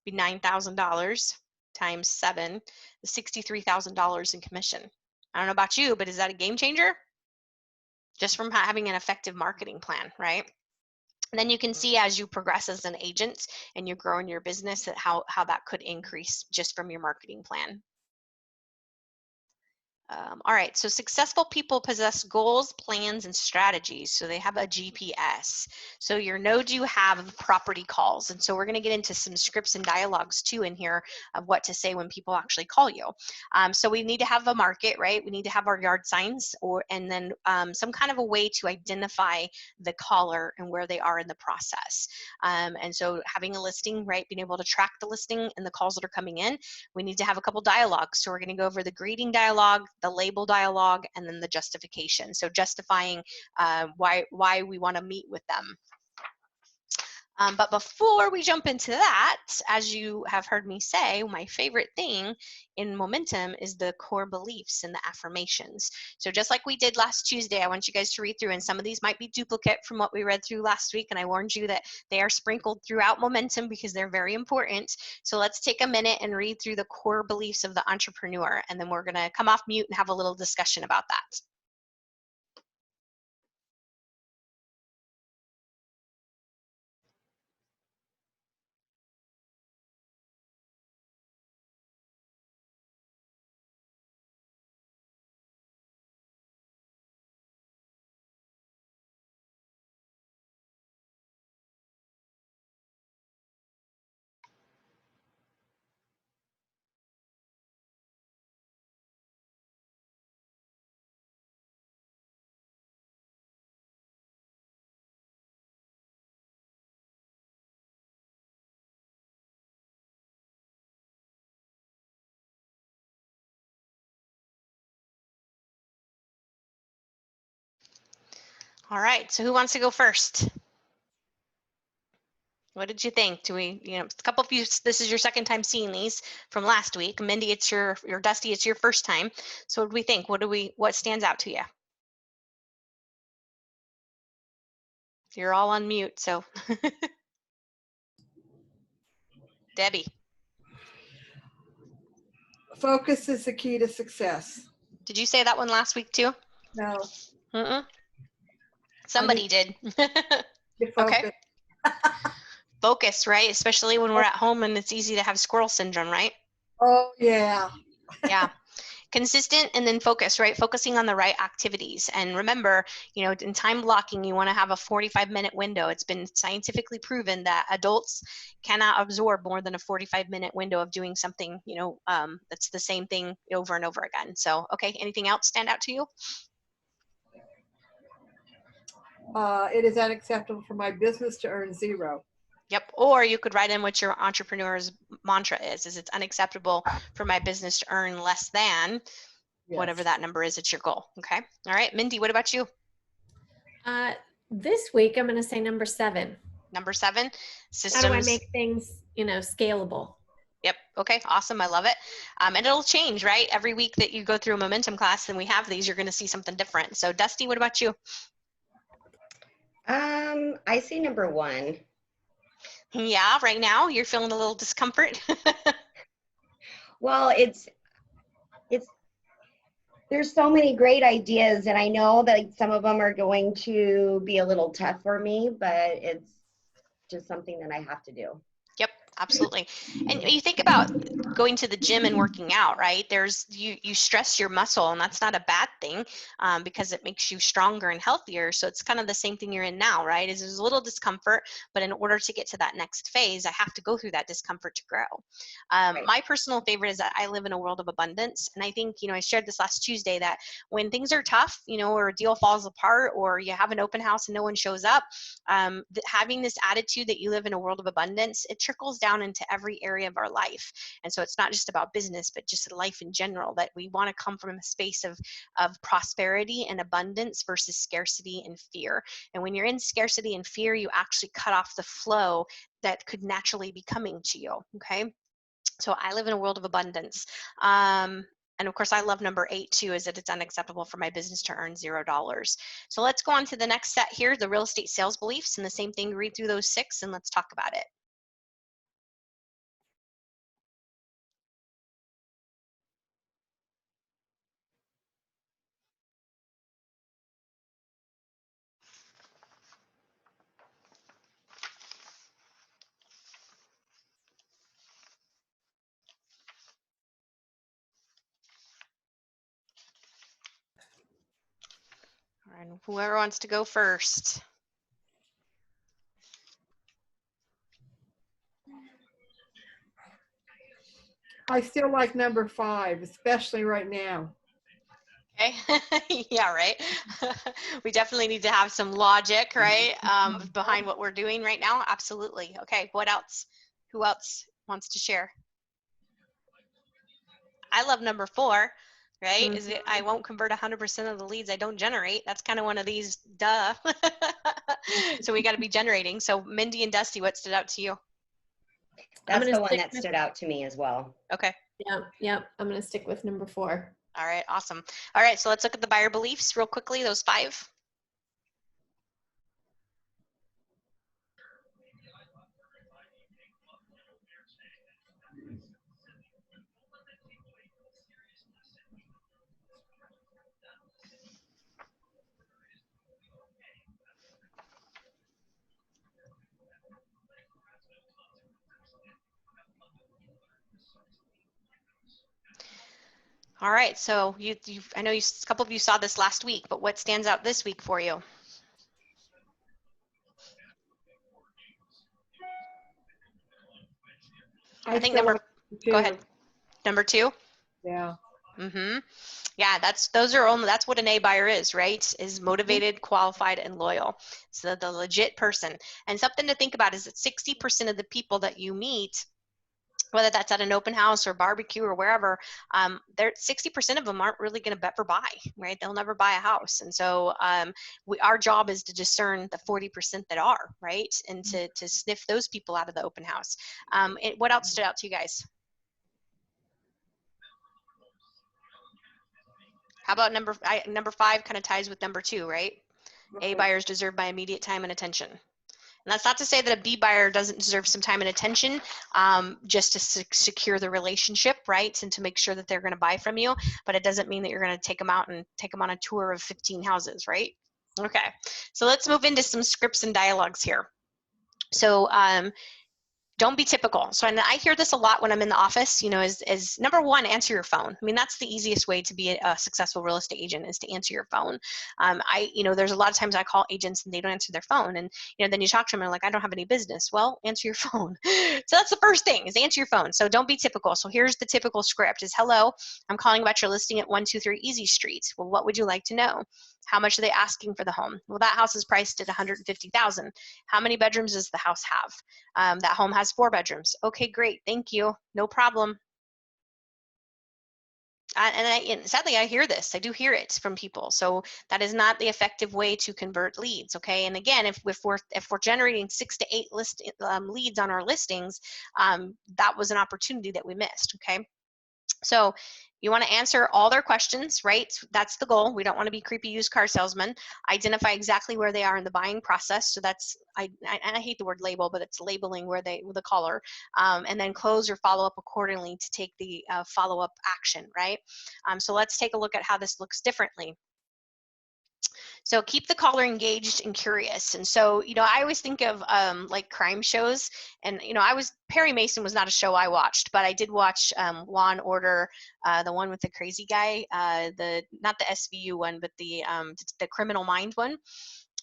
be $9,000 times 7, $63,000 in commission. I don't know about you, but is that a game changer? Just from having an effective marketing plan, right? And then you can see as you progress as an agent and you grow in your business that how that could increase just from your marketing plan. All right, so successful people possess goals, plans, and strategies. So they have a GPS. So your know, do, have property calls. And so we're going to get into some scripts and dialogues too in here of what to say when people actually call you. So we need to have a market, right? We need to have our yard signs, and then some kind of a way to identify the caller and where they are in the process. And so having a listing, right? Being able to track the listing and the calls that are coming in. We need to have a couple dialogues. So we're going to go over the greeting dialogue, the label dialogue, and then the justification. So justifying why we want to meet with them. But before we jump into that, as you have heard me say, my favorite thing in momentum is the core beliefs and the affirmations. So just like we did last Tuesday, I want you guys to read through, and some of these might be duplicate from what we read through last week, and I warned you that they are sprinkled throughout momentum because they're very important. So let's take a minute and read through the core beliefs of the entrepreneur, and then we're going to come off mute and have a little discussion about that. All right, so who wants to go first? What did you think? Do we, a couple of you, this is your second time seeing these from last week. Mindy, it's your Dusty, it's your first time. So what do we think? What stands out to you? You're all on mute, so. Debbie. Focus is the key to success. Did you say that one last week too? No. Somebody did. Okay. Focus, right? Especially when we're at home and it's easy to have squirrel syndrome, right? Oh, yeah. Yeah. Consistent and then focus, right? Focusing on the right activities. And remember, in time blocking, you want to have a 45-minute window. It's been scientifically proven that adults cannot absorb more than a 45-minute window of doing something, that's the same thing over and over again. So, okay, anything else stand out to you? It is unacceptable for my business to earn zero. Yep. Or you could write in what your entrepreneur's mantra is it's unacceptable for my business to earn less than whatever that number is. It's your goal. Okay. All right. Mindy, what about you? This week, I'm going to say number 7. Number 7, systems. How do I make things, scalable? Yep. Okay. Awesome. I love it. And it'll change, right? Every week that you go through a momentum class and we have these, you're going to see something different. So Dusty, what about you? I see number 1. Yeah. Right now you're feeling a little discomfort. Well, there's so many great ideas, and I know that some of them are going to be a little tough for me, but it's just something that I have to do. Yep, absolutely. And you think about going to the gym and working out, right? There's you stress your muscle, and that's not a bad thing because it makes you stronger and healthier. So it's kind of the same thing you're in now, right? Is there's a little discomfort, but in order to get to that next phase, I have to go through that discomfort to grow. Right. My personal favorite is that I live in a world of abundance, and I think I shared this last Tuesday that when things are tough, or a deal falls apart, or you have an open house and no one shows up, having this attitude that you live in a world of abundance, it trickles down into every area of our life. And so it's not just about business, but just life in general, that we want to come from a space of prosperity and abundance versus scarcity and fear. And when you're in scarcity and fear, you actually cut off the flow that could naturally be coming to you. Okay. So I live in a world of abundance. And of course, I love number 8 too, is that it's unacceptable for my business to earn $0. So let's go on to the next set here, the real estate sales beliefs, and the same thing, read through those 6 and let's talk about it. And whoever wants to go first. I still like number 5, especially right now. Okay. Yeah, right. We definitely need to have some logic, right, behind what we're doing right now. Absolutely. Okay. What else? Who else wants to share? I love number 4, right? Is it I won't convert 100% of the leads I don't generate. That's kind of one of these, duh. So we got to be generating. So Mindy and Dusty, what stood out to you? That's the one that stood out to me as well. Okay. Yeah. I'm going to stick with number 4. All right. Awesome. All right. So let's look at the buyer beliefs real quickly, those 5. All right, so I know a couple of you saw this last week, but what stands out this week for you? I think go ahead. Number 2? Yeah. Yeah, that's what an A buyer is, right? Is motivated, qualified, and loyal. So the legit person. And something to think about is that 60% of the people that you meet, whether that's at an open house or barbecue or wherever, 60% of them aren't really going to ever buy, right? They'll never buy a house. And so our job is to discern the 40% that are, right? And to sniff those people out of the open house. What else stood out to you guys? How about number 5 kind of ties with number 2, right? A buyers deserve my immediate time and attention. And that's not to say that a B buyer doesn't deserve some time and attention, just to secure the relationship, right? And to make sure that they're going to buy from you. But it doesn't mean that you're going to take them out and take them on a tour of 15 houses, right? Okay. So let's move into some scripts and dialogues here. So don't be typical. So I hear this a lot when I'm in the office, is number 1, answer your phone. I mean, that's the easiest way to be a successful real estate agent, is to answer your phone. There's a lot of times I call agents and they don't answer their phone. And, then you talk to them and they're like, I don't have any business. Well, answer your phone. So that's the first thing, is answer your phone. So don't be typical. So here's the typical script is, hello, I'm calling about your listing at 123 Easy Street. Well, what would you like to know? How much are they asking for the home? Well, that house is priced at $150,000. How many bedrooms does the house have? That home has 4 bedrooms. Okay, great. Thank you. No problem. And sadly, I hear this. I do hear it from people. So that is not the effective way to convert leads. Okay. And again, if we're generating 6 to 8 leads on our listings, that was an opportunity that we missed. Okay. So you want to answer all their questions, right? That's the goal. We don't want to be creepy used car salesmen. Identify exactly where they are in the buying process. So that's, I hate the word label, but it's labeling with the caller, and then close or follow up accordingly to take the follow-up action, right? So let's take a look at how this looks differently. So keep the caller engaged and curious. And so, I always think of like crime shows, and, Perry Mason was not a show I watched, but I did watch Law and Order, the one with the crazy guy, not the SVU one, but the Criminal Mind one.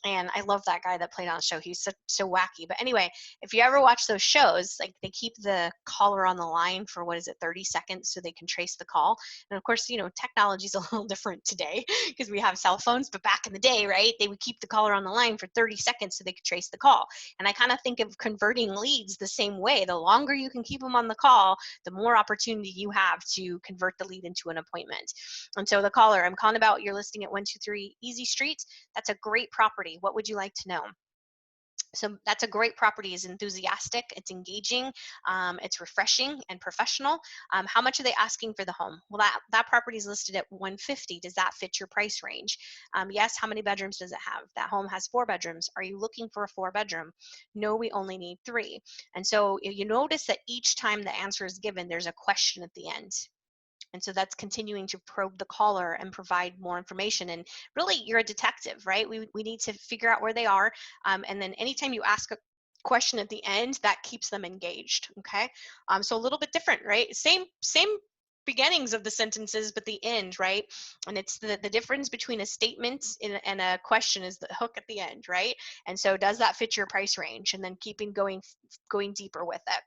And I love that guy that played on the show. He's so wacky. But anyway, if you ever watch those shows, like, they keep the caller on the line for, 30 seconds so they can trace the call. And of course, technology is a little different today because we have cell phones. But back in the day, right, they would keep the caller on the line for 30 seconds so they could trace the call. And I kind of think of converting leads the same way. The longer you can keep them on the call, the more opportunity you have to convert the lead into an appointment. And so the caller, I'm calling about your listing at 123 Easy Street. That's a great property. What would you like to know? So that's a great property. Is enthusiastic, it's engaging, it's refreshing and professional. How much are they asking for the home? Well, that property is listed at 150. Does that fit your price range? Yes. How many bedrooms does it have? That home has 4 bedrooms. Are you looking for a 4-bedroom? No, we only need 3. And so you notice that each time the answer is given, there's a question at the end. And so that's continuing to probe the caller and provide more information. And really, you're a detective, right? We need to figure out where they are. And then anytime you ask a question at the end, that keeps them engaged, okay? So a little bit different, right? Same beginnings of the sentences, but the end, right? And it's the difference between a statement and a question is the hook at the end, right? And so does that fit your price range? And then keeping going deeper with it.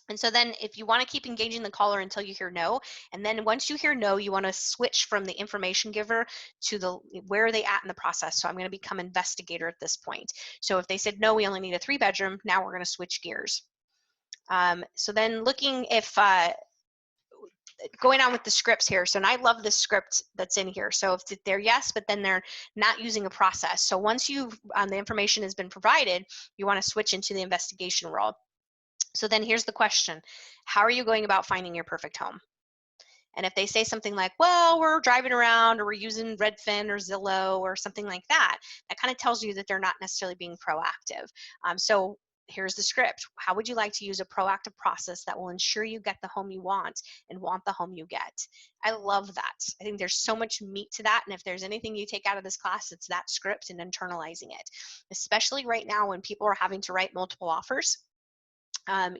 And so then if you want to keep engaging the caller until you hear no, and then once you hear no, you want to switch from the information giver to the where are they at in the process. So I'm going to become investigator at this point. So if they said no, we only need a 3-bedroom, now we're going to switch gears. So then looking if going on with the scripts here. So, and I love the script that's in here. So if they're yes, but then they're not using a process. So once you've the information has been provided, you want to switch into the investigation role. So then here's the question. How are you going about finding your perfect home? And if they say something like, well, we're driving around or we're using Redfin or Zillow or something like that, that kind of tells you that they're not necessarily being proactive. So here's the script. How would you like to use a proactive process that will ensure you get the home you want and want the home you get? I love that. I think there's so much meat to that. And if there's anything you take out of this class, it's that script and internalizing it, especially right now when people are having to write multiple offers.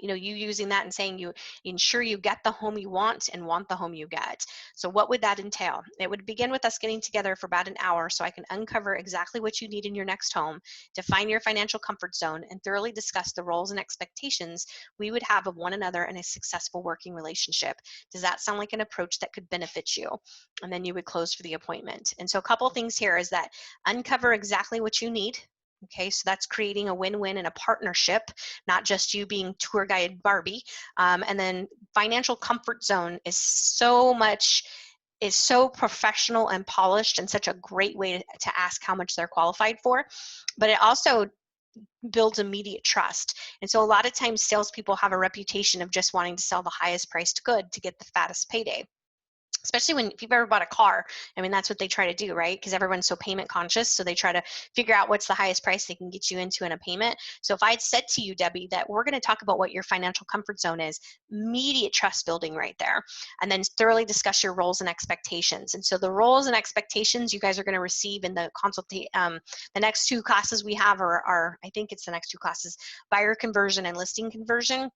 You using that and saying you ensure you get the home you want and want the home you get. So what would that entail? It would begin with us getting together for about an hour so I can uncover exactly what you need in your next home, define your financial comfort zone, and thoroughly discuss the roles and expectations we would have of one another in a successful working relationship. Does that sound like an approach that could benefit you? And then you would close for the appointment. And so a couple of things here is that uncover exactly what you need. Okay, so that's creating a win-win and a partnership, not just you being tour guide Barbie. And then financial comfort zone is so professional and polished and such a great way to ask how much they're qualified for. But it also builds immediate trust. And so a lot of times salespeople have a reputation of just wanting to sell the highest priced good to get the fattest payday. Especially if you've ever bought a car, I mean, that's what they try to do, right? Because everyone's so payment conscious. So they try to figure out what's the highest price they can get you into in a payment. So if I had said to you, Debbie, that we're going to talk about what your financial comfort zone is, immediate trust building right there. And then thoroughly discuss your roles and expectations. And so the roles and expectations you guys are going to receive in the the next 2 classes we have are, I think it's the next 2 classes, buyer conversion and listing conversion.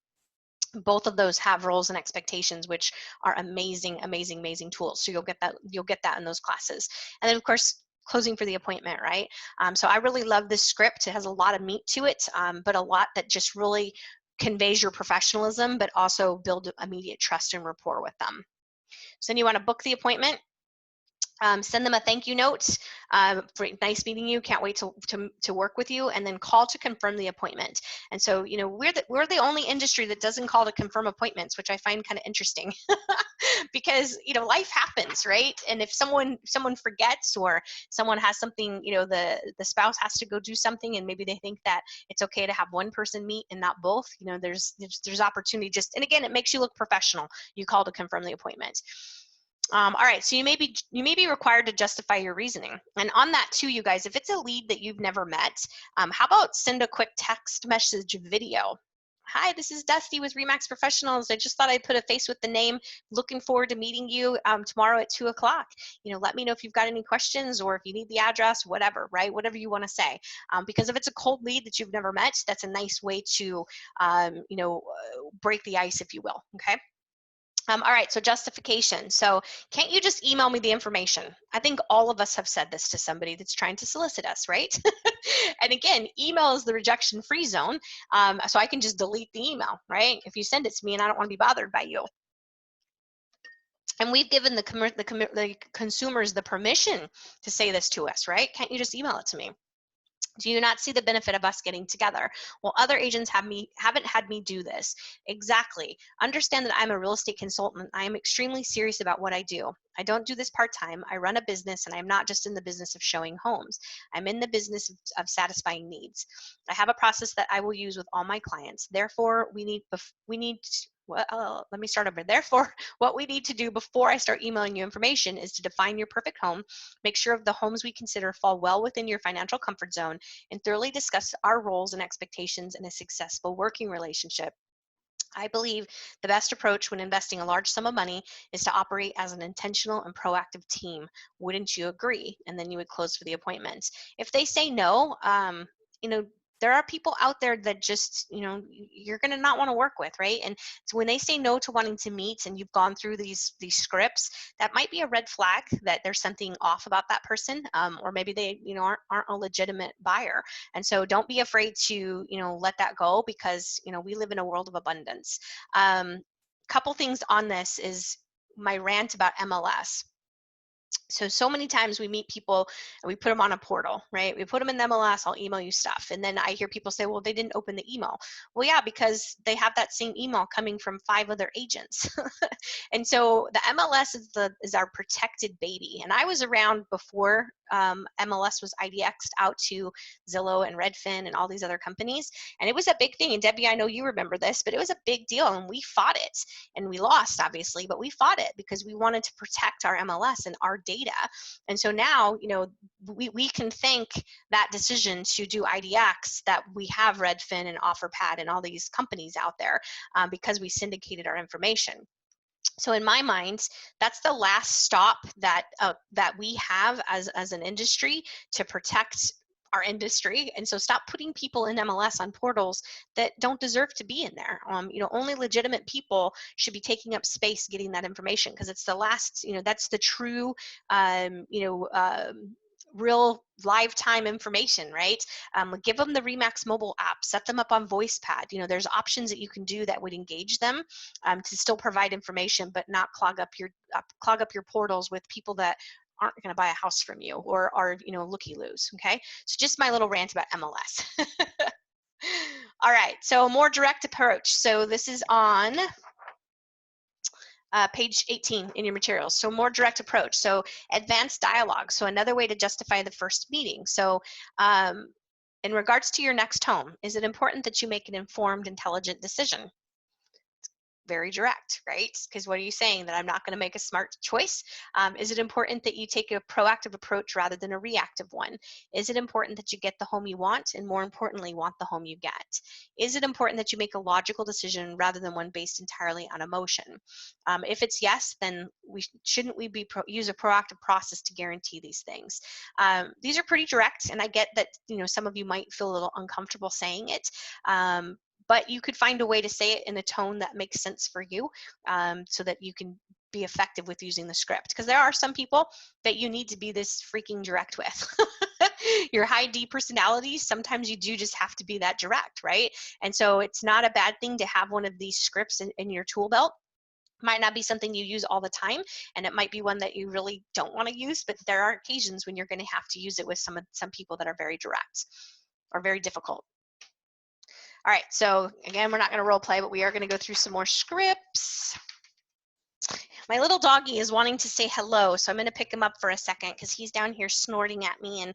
Both of those have roles and expectations, which are amazing, amazing, amazing tools. So you'll get that in those classes. And then of course, closing for the appointment, right? So I really love this script. It has a lot of meat to it, but a lot that just really conveys your professionalism, but also build immediate trust and rapport with them. So then you want to book the appointment. Send them a thank you note for nice meeting you, can't wait to work with you, and then call to confirm the appointment. And so, we're the only industry that doesn't call to confirm appointments, which I find kind of interesting because, life happens, right? And if someone forgets or someone has something, the spouse has to go do something and maybe they think that it's okay to have one person meet and not both, there's opportunity and again, it makes you look professional. You call to confirm the appointment. All right, so you may be required to justify your reasoning. And on that too, you guys, if it's a lead that you've never met, how about send a quick text message video? Hi, this is Dusty with RE/MAX Professionals. I just thought I'd put a face with the name. Looking forward to meeting you tomorrow at 2 o'clock. Let me know if you've got any questions or if you need the address, whatever, right? Whatever you want to say. Because if it's a cold lead that you've never met, that's a nice way to, break the ice, if you will, okay? All right, so justification. So can't you just email me the information? I think all of us have said this to somebody that's trying to solicit us, right? And again, email is the rejection-free zone, so I can just delete the email, right? If you send it to me and I don't want to be bothered by you. And we've given the consumers the permission to say this to us, right? Can't you just email it to me? Do you not see the benefit of us getting together? Well, other agents haven't had me do this. Exactly. Understand that I'm a real estate consultant. I am extremely serious about what I do. I don't do this part-time. I run a business, and I'm not just in the business of showing homes. I'm in the business of satisfying needs. I have a process that I will use with all my clients. Therefore, let me start over. Therefore, what we need to do before I start emailing you information is to define your perfect home, make sure the homes we consider fall well within your financial comfort zone, and thoroughly discuss our roles and expectations in a successful working relationship. I believe the best approach when investing a large sum of money is to operate as an intentional and proactive team. Wouldn't you agree? And then you would close for the appointment. If they say no, there are people out there that just, you know, you're going to not want to work with, right? And so when they say no to wanting to meet and you've gone through these scripts, that might be a red flag that there's something off about that person, or maybe they, you know, aren't a legitimate buyer. And so don't be afraid to, you know, let that go, because, you know, we live in a world of abundance. Couple things on this is my rant about MLS. So many times we meet people and we put them on a portal, right? We put them in MLS, I'll email you stuff. And then I hear people say, well, they didn't open the email. Well, yeah, because they have that same email coming from 5 other agents. And so the MLS is our protected baby. And I was around before MLS was IDX'd out to Zillow and Redfin and all these other companies. And it was a big thing. And Debbie, I know you remember this, but it was a big deal. And we fought it. And we lost, obviously, but we fought it because we wanted to protect our MLS and our data. And so now, you know, we can thank that decision to do IDX that we have Redfin and OfferPad and all these companies out there, because we syndicated our information. So in my mind, that's the last stop that that we have as an industry to protect our industry. And so stop putting people in MLS on portals that don't deserve to be in there. You know, only legitimate people should be taking up space getting that information, because it's the last, you know, that's the true, real lifetime information, right? Give them the Remax mobile app, set them up on VoicePad. You know, there's options that you can do that would engage them, to still provide information, but not clog up your portals with people that aren't going to buy a house from you or are, you know, looky-loos. Okay, so just my little rant about MLS. All right, so a more direct approach. So this is on page 18 in your materials. So more direct approach. So advanced dialogue. So another way to justify the first meeting. So in regards to your next home, is it important that you make an informed, intelligent decision? Very direct, right? Because what are you saying? That I'm not going to make a smart choice? Is it important that you take a proactive approach rather than a reactive one? Is it important that you get the home you want, and more importantly, want the home you get? Is it important that you make a logical decision rather than one based entirely on emotion? If it's yes, then shouldn't we use a proactive process to guarantee these things? These are pretty direct, and I get that, you know, some of you might feel a little uncomfortable saying it. But you could find a way to say it in a tone that makes sense for you, so that you can be effective with using the script. Because there are some people that you need to be this freaking direct with. Your high D personalities, sometimes you do just have to be that direct, right? And so it's not a bad thing to have one of these scripts in your tool belt. Might not be something you use all the time, and it might be one that you really don't want to use, but there are occasions when you're going to have to use it with some people that are very direct or very difficult. All right, so again, we're not going to role play, but we are going to go through some more scripts. My little doggy is wanting to say hello, so I'm going to pick him up for a second because he's down here snorting at me and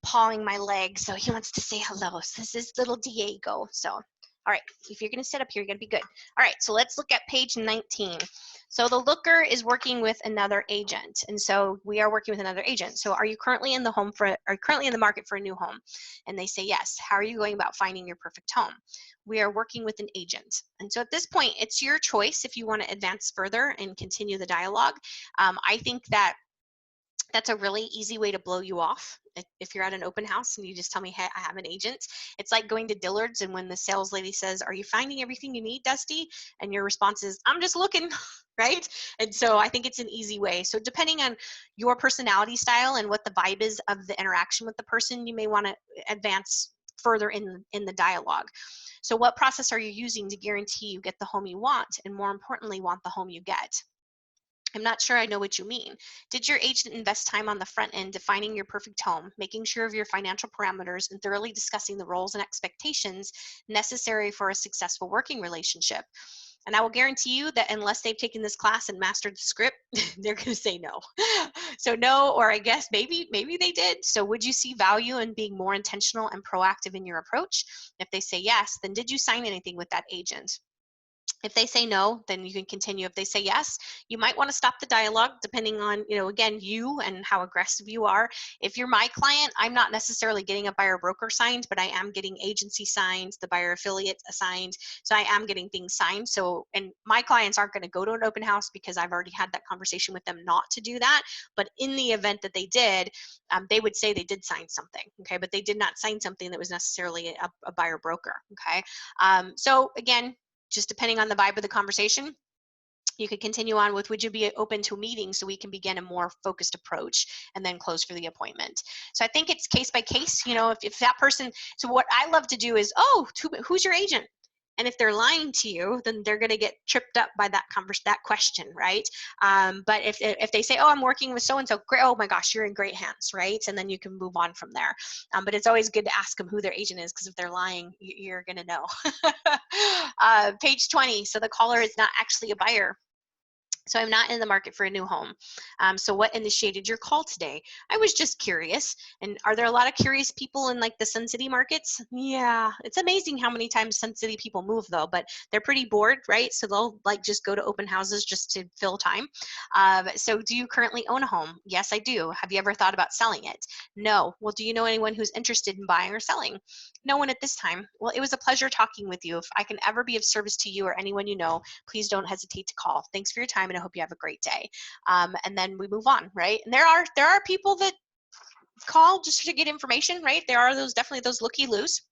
pawing my leg, so he wants to say hello. So this is little Diego. So, all right, if you're going to sit up here, you're going to be good. All right, so let's look at page 19. So the looker is working with another agent, and so we are working with another agent. So are you currently in the market for a new home? And they say yes. How are you going about finding your perfect home? We are working with an agent. And so at this point, it's your choice if you want to advance further and continue the dialogue. I think that's a really easy way to blow you off. If you're at an open house and you just tell me, hey, I have an agent. It's like going to Dillard's, and when the sales lady says, are you finding everything you need, Dusty? And your response is, I'm just looking, right? And so I think it's an easy way. So depending on your personality style and what the vibe is of the interaction with the person, you may want to advance further in the dialogue. So what process are you using to guarantee you get the home you want, and more importantly, want the home you get? I'm not sure I know what you mean. Did your agent invest time on the front end defining your perfect home, making sure of your financial parameters, and thoroughly discussing the roles and expectations necessary for a successful working relationship? And I will guarantee you that unless they've taken this class and mastered the script, they're going to say no. So no, or I guess maybe they did. So would you see value in being more intentional and proactive in your approach? If they say yes, then did you sign anything with that agent? If they say no, then you can continue. If they say yes, you might want to stop the dialogue depending on, again, you and how aggressive you are. If you're my client, I'm not necessarily getting a buyer broker signed, but I am getting agency signed, the buyer affiliate assigned. So I am getting things signed. So, and my clients aren't going to go to an open house because I've already had that conversation with them not to do that. But in the event that they did, they would say they did sign something, okay? But they did not sign something that was necessarily a buyer broker, okay? So again, just depending on the vibe of the conversation, you could continue on with, would you be open to a meeting so we can begin a more focused approach and then close for the appointment? So I think it's case by case, if that person, so what I love to do is, who's your agent? And if they're lying to you, then they're going to get tripped up by that question, right? But if they say, I'm working with so-and-so, great, oh my gosh, you're in great hands, right? And then you can move on from there. But it's always good to ask them who their agent is, because if they're lying, you're going to know. Page 20, so the caller is not actually a buyer. So I'm not in the market for a new home. So what initiated your call today? I was just curious. And are there a lot of curious people in like the Sun City markets? Yeah, it's amazing how many times Sun City people move though, but they're pretty bored, right? So they'll like just go to open houses just to fill time. So do you currently own a home? Yes, I do. Have you ever thought about selling it? No. Well, do you know anyone who's interested in buying or selling? No one at this time. Well, it was a pleasure talking with you. If I can ever be of service to you or anyone you know, please don't hesitate to call. Thanks for your time, and I hope you have a great day. And then we move on, right? And there are people that call just to get information, right? There are definitely those looky-loos.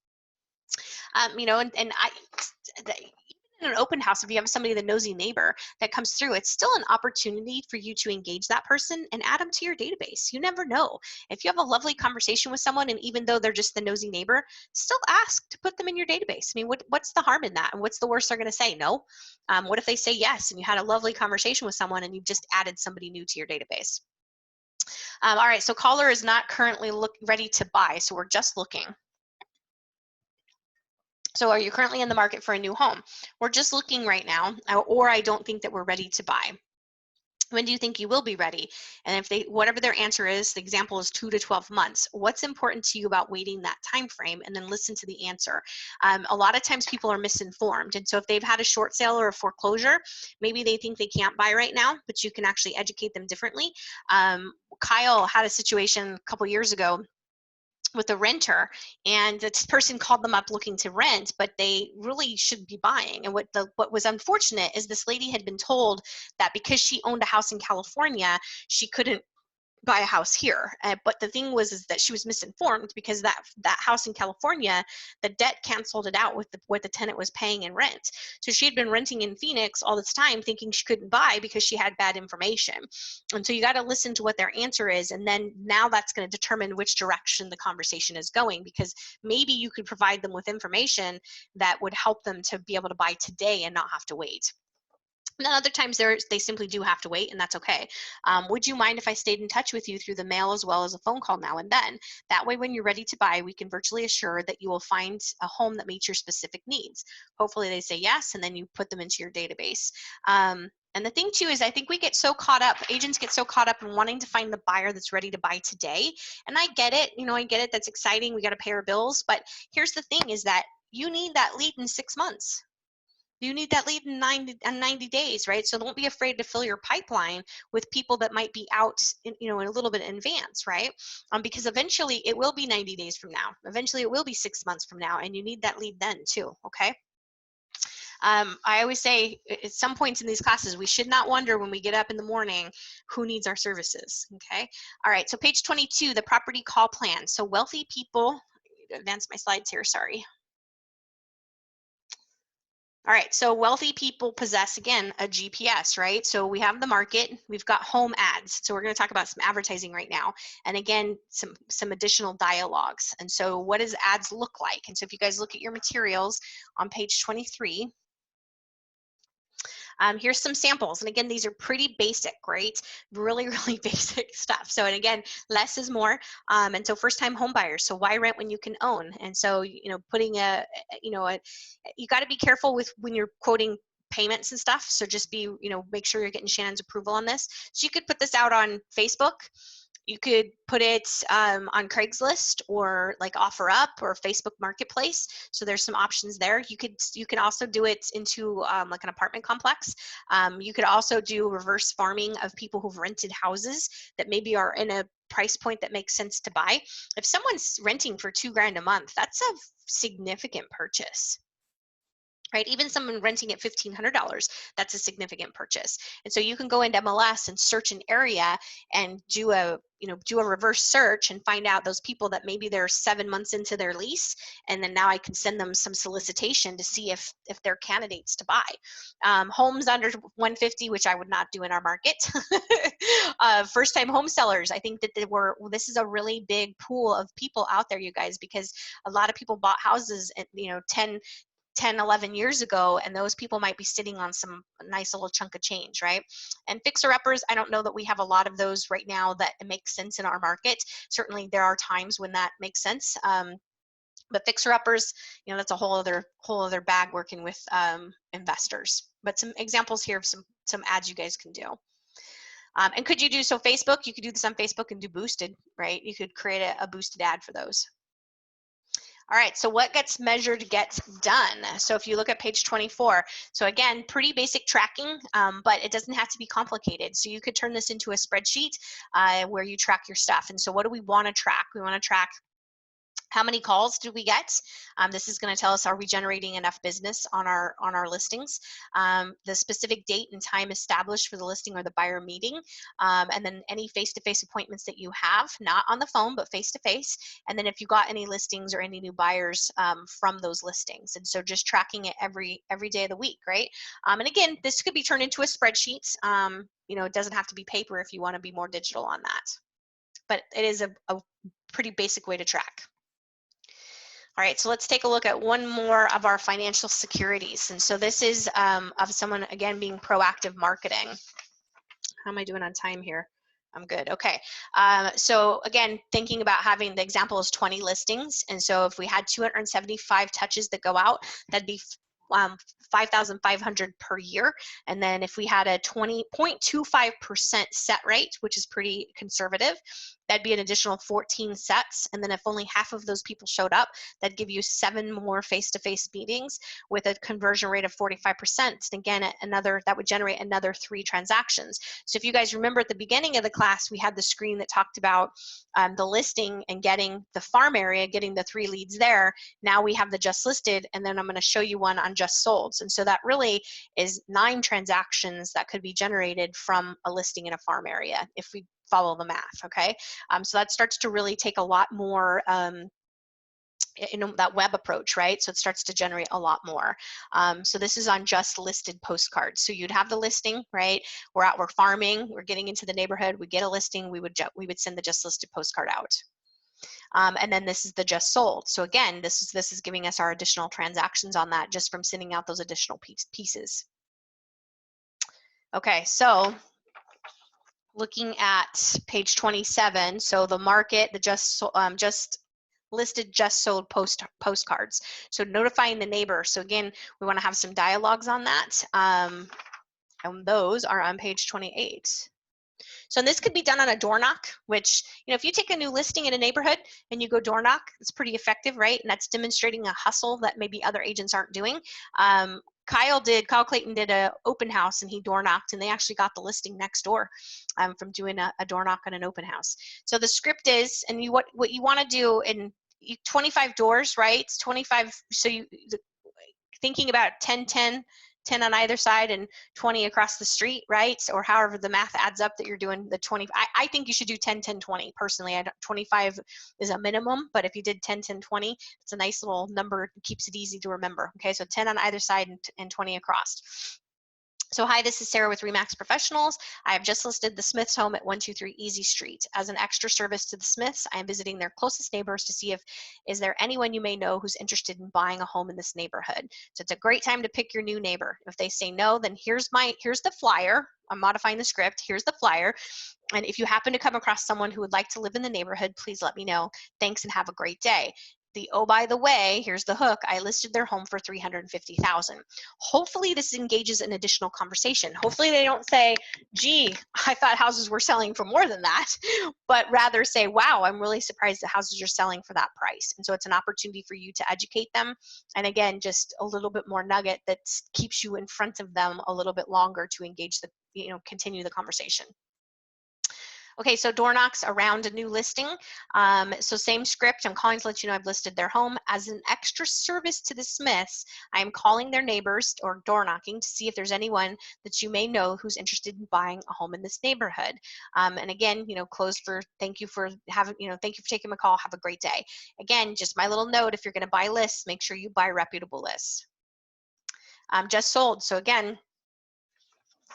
In an open house, if you have somebody, the nosy neighbor that comes through, it's still an opportunity for you to engage that person and add them to your database. You never know. If you have a lovely conversation with someone, and even though they're just the nosy neighbor, still ask to put them in your database. I mean, what's the harm in that? And what's the worst they're going to say? No. What if they say yes, and you had a lovely conversation with someone and you've just added somebody new to your database? All right, so caller is not currently ready to buy, so we're just looking. So are you currently in the market for a new home? We're just looking right now, or I don't think that we're ready to buy. When do you think you will be ready? And if whatever their answer is, the example is 2 to 12 months. What's important to you about waiting that time frame? And then listen to the answer. A lot of times people are misinformed. And so if they've had a short sale or a foreclosure, maybe they think they can't buy right now, but you can actually educate them differently. Kyle had a situation a couple years ago with a renter, and this person called them up looking to rent, but they really should be buying. And what was unfortunate is this lady had been told that because she owned a house in California, she couldn't buy a house here. But the thing is that she was misinformed, because that house in California, the debt canceled it out with what the tenant was paying in rent. So she had been renting in Phoenix all this time thinking she couldn't buy because she had bad information. And so you got to listen to what their answer is, and then now that's going to determine which direction the conversation is going, because maybe you could provide them with information that would help them to be able to buy today and not have to wait. And then other times they simply do have to wait, and that's okay. Would you mind if I stayed in touch with you through the mail as well as a phone call now and then? That way, when you're ready to buy, we can virtually assure that you will find a home that meets your specific needs. Hopefully they say yes, and then you put them into your database. And the thing too is, I think we get so caught up, agents get so caught up in wanting to find the buyer that's ready to buy today. And I get it, I get it, that's exciting, we got to pay our bills. But here's the thing is that you need that lead in 6 months. You need that lead in 90 days, right? So don't be afraid to fill your pipeline with people that might be out, in a little bit in advance, right? Because eventually it will be 90 days from now. Eventually it will be 6 months from now, and you need that lead then too, okay? I always say at some points in these classes, we should not wonder when we get up in the morning who needs our services, okay? All right, so page 22, the property call plan. So wealthy people, advance my slides here, sorry. All right, so wealthy people possess, again, a GPS, right? So we have the market, we've got home ads. So we're going to talk about some advertising right now. And again, some additional dialogues. And so what does ads look like? And so if you guys look at your materials on page 23, here's some samples. And again, these are pretty basic, right? Really, really basic stuff. So, and again, less is more. And so first time home buyers. So why rent when you can own? And so, putting you got to be careful with when you're quoting payments and stuff. So just be, make sure you're getting Shannon's approval on this. So you could put this out on Facebook. You could put it on Craigslist or like OfferUp or Facebook Marketplace. So there's some options there. You can also do it into like an apartment complex. You could also do reverse farming of people who've rented houses that maybe are in a price point that makes sense to buy. If someone's renting for $2,000 a month, that's a significant purchase. Right, even someone renting at $1,500, that's a significant purchase. And so you can go into MLS and search an area and do a reverse search and find out those people that maybe they're 7 months into their lease, and then now I can send them some solicitation to see if they're candidates to buy. Homes under 150, which I would not do in our market. First-time home sellers, I think that this is a really big pool of people out there, you guys, because a lot of people bought houses at 10, 11 years ago, and those people might be sitting on some nice little chunk of change, right? And fixer-uppers, I don't know that we have a lot of those right now that make sense in our market. Certainly there are times when that makes sense. But fixer-uppers, that's a whole other bag working with investors. But some examples here of some ads you guys can do. And could you do, so Facebook, you could do this on Facebook and do boosted, right? You could create a boosted ad for those. All right, so what gets measured gets done. So if you look at page 24, so again, pretty basic tracking, but it doesn't have to be complicated. So you could turn this into a spreadsheet where you track your stuff. And so what do we want to track? We want to track how many calls do we get? This is going to tell us, are we generating enough business on our listings? The specific date and time established for the listing or the buyer meeting, and then any face-to-face appointments that you have, not on the phone, but face-to-face. And then if you got any listings or any new buyers from those listings. And so just tracking it every day of the week, right? And again, this could be turned into a spreadsheet. It doesn't have to be paper if you want to be more digital on that. But it is a pretty basic way to track. All right, so let's take a look at one more of our financial securities. And so this is of someone, again, being proactive marketing. How am I doing on time here? I'm good. Okay. So again, thinking about having, the example is 20 listings. And so if we had 275 touches that go out, that'd be 5,500 per year. And then if we had a 20.25% set rate, which is pretty conservative, that'd be an additional 14 sets. And then if only half of those people showed up, that'd give you 7 more face-to-face meetings with a conversion rate of 45%. And again, that would generate another 3 transactions. So if you guys remember at the beginning of the class, we had the screen that talked about the listing and getting the farm area, getting the 3 leads there. Now we have the just listed, and then I'm going to show you one on just sold. And so that really is 9 transactions that could be generated from a listing in a farm area if we follow the math, okay? So that starts to really take a lot more, that web approach, right? So it starts to generate a lot more. So this is on just listed postcards. So you'd have the listing, right? We're farming, we're getting into the neighborhood, we get a listing, we would send the just listed postcard out. And then this is the just sold. So again, this is giving us our additional transactions on that just from sending out those additional pieces. Okay, so looking at page 27, so the market, the just listed, just sold postcards. So notifying the neighbor. So again, we want to have some dialogues on that. And those are on page 28. So this could be done on a door knock, which, if you take a new listing in a neighborhood and you go door knock, it's pretty effective, right? And that's demonstrating a hustle that maybe other agents aren't doing. Kyle Clayton did a open house, and he door knocked, and they actually got the listing next door from doing a door knock on an open house. So the script is, and what you want to do in 25 doors, right? It's 25. So thinking about 10 on either side and 20 across the street, right? Or however the math adds up that you're doing the 20. I think you should do 10, 10, 20. Personally, 25 is a minimum, but if you did 10, 10, 20, it's a nice little number. It keeps it easy to remember. Okay, so 10 on either side and 20 across. So hi, this is Sarah with RE/MAX Professionals. I have just listed the Smiths home at 123 Easy Street. As an extra service to the Smiths, I am visiting their closest neighbors to see is there anyone you may know who's interested in buying a home in this neighborhood. So it's a great time to pick your new neighbor. If they say no, then here's the flyer. I'm modifying the script. Here's the flyer. And if you happen to come across someone who would like to live in the neighborhood, please let me know. Thanks and have a great day. oh, by the way, here's the hook, I listed their home for $350,000. Hopefully this engages an additional conversation. Hopefully they don't say, gee, I thought houses were selling for more than that, but rather say, wow, I'm really surprised that houses are selling for that price. And so it's an opportunity for you to educate them. And again, just a little bit more nugget that keeps you in front of them a little bit longer to engage the, continue the conversation. Okay, so door knocks around a new listing. So same script, I'm calling to let you know I've listed their home. As an extra service to the Smiths, I am calling their neighbors or door knocking to see if there's anyone that you may know who's interested in buying a home in this neighborhood. And again, thank you for taking my call. Have a great day. Again, just my little note, if you're gonna buy lists, make sure you buy reputable lists. Just sold, so again,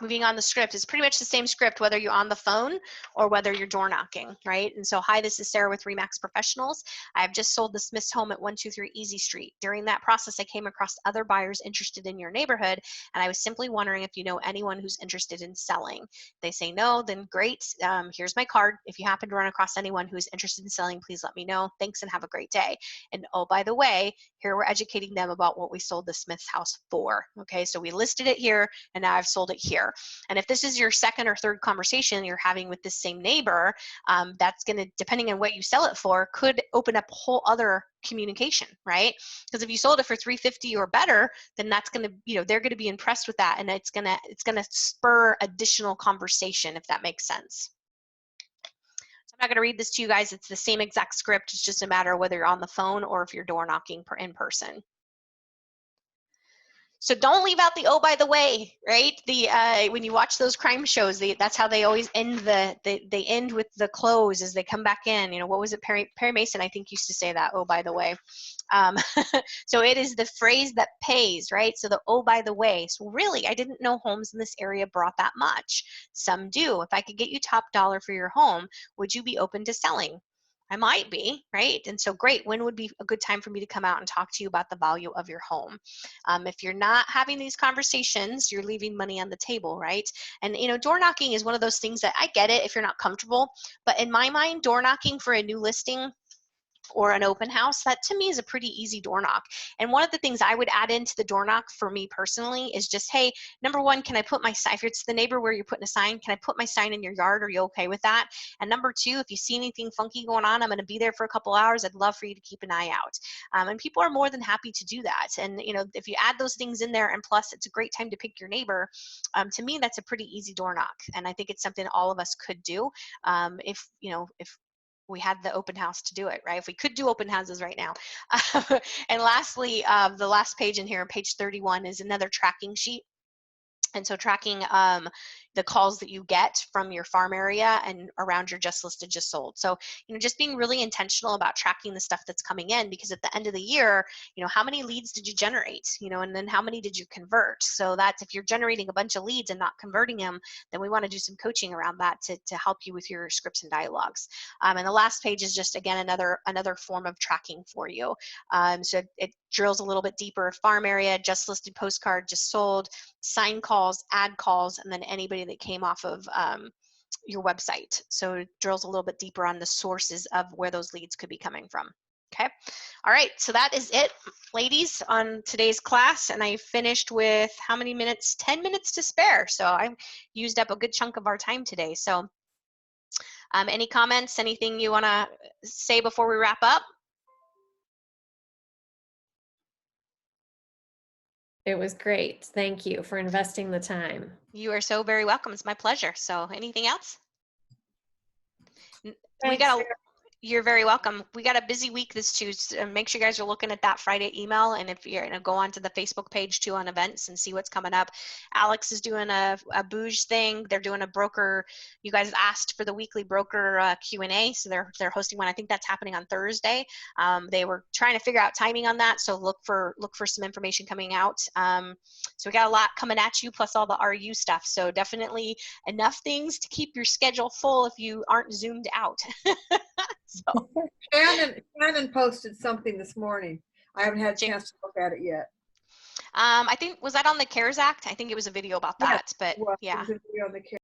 moving on the script, it's pretty much the same script whether you're on the phone or whether you're door knocking, right? And so, hi, this is Sarah with Remax Professionals. I've just sold the Smith's home at 123 Easy Street. During that process, I came across other buyers interested in your neighborhood, and I was simply wondering if you know anyone who's interested in selling. If they say no, then great. Here's my card. If you happen to run across anyone who's interested in selling, please let me know. Thanks and have a great day. And oh, by the way, here we're educating them about what we sold the Smith's house for. Okay, so we listed it here, and now I've sold it here. And if this is your second or third conversation you're having with this same neighbor, that's going to, depending on what you sell it for, could open up a whole other communication, right? Because if you sold it for $350 or better, then that's going to, they're going to be impressed with that, and it's going to spur additional conversation, if that makes sense. So I'm not going to read this to you guys. It's the same exact script. It's just a matter of whether you're on the phone or if you're door knocking in person. So don't leave out the oh, by the way, right? When you watch those crime shows, that's how they always end they end with the close as they come back in. What was it? Perry Mason, I think, used to say that, oh, by the way. So it is the phrase that pays, right? So the oh, by the way. So really, I didn't know homes in this area brought that much. Some do. If I could get you top dollar for your home, would you be open to selling? I might be, right? And so great, when would be a good time for me to come out and talk to you about the value of your home? If you're not having these conversations, you're leaving money on the table, right? And door knocking is one of those things that I get it if you're not comfortable, but in my mind, door knocking for a new listing or an open house, that to me is a pretty easy door knock. And one of the things I would add into the door knock for me personally is just, hey, number one, can I put my sign, if it's the neighbor where you're putting a sign, can I put my sign in your yard? Are you okay with that? And number two, if you see anything funky going on, I'm going to be there for a couple hours. I'd love for you to keep an eye out. And people are more than happy to do that. And if you add those things in there, and plus it's a great time to pick your neighbor, to me, that's a pretty easy door knock. And I think it's something all of us could do if we had the open house to do it, right? If we could do open houses right now. And lastly, the last page in here, page 31, is another tracking sheet. And so tracking the calls that you get from your farm area and around your just listed, just sold. So, just being really intentional about tracking the stuff that's coming in, because at the end of the year, how many leads did you generate, and then how many did you convert? So that's, if you're generating a bunch of leads and not converting them, then we want to do some coaching around that to help you with your scripts and dialogues. And the last page is just, again, another form of tracking for you. So it drills a little bit deeper: farm area, just listed, postcard, just sold, sign calls, ad calls, and then anybody that came off of your website. So it drills a little bit deeper on the sources of where those leads could be coming from. Okay. All right. So that is it, ladies, on today's class. And I finished with how many minutes? 10 minutes to spare. So I used up a good chunk of our time today. So any comments, anything you want to say before we wrap up? It was great. Thank you for investing the time. You are so very welcome. It's my pleasure. So anything else? Thanks, You're very welcome. We got a busy week this Tuesday. Make sure you guys are looking at that Friday email. And if you're going to go onto the Facebook page too on events and see what's coming up. Alex is doing a Bouge thing. They're doing a broker. You guys asked for the weekly broker Q&A. So they're hosting one. I think that's happening on Thursday. They were trying to figure out timing on that. So look for some information coming out. So we got a lot coming at you, plus all the RU stuff. So definitely enough things to keep your schedule full if you aren't zoomed out. So. Shannon posted something this morning. I haven't had a chance to look at it yet. I think, was that on the CARES Act? I think it was a video about that, but yeah. It was a video on the CARES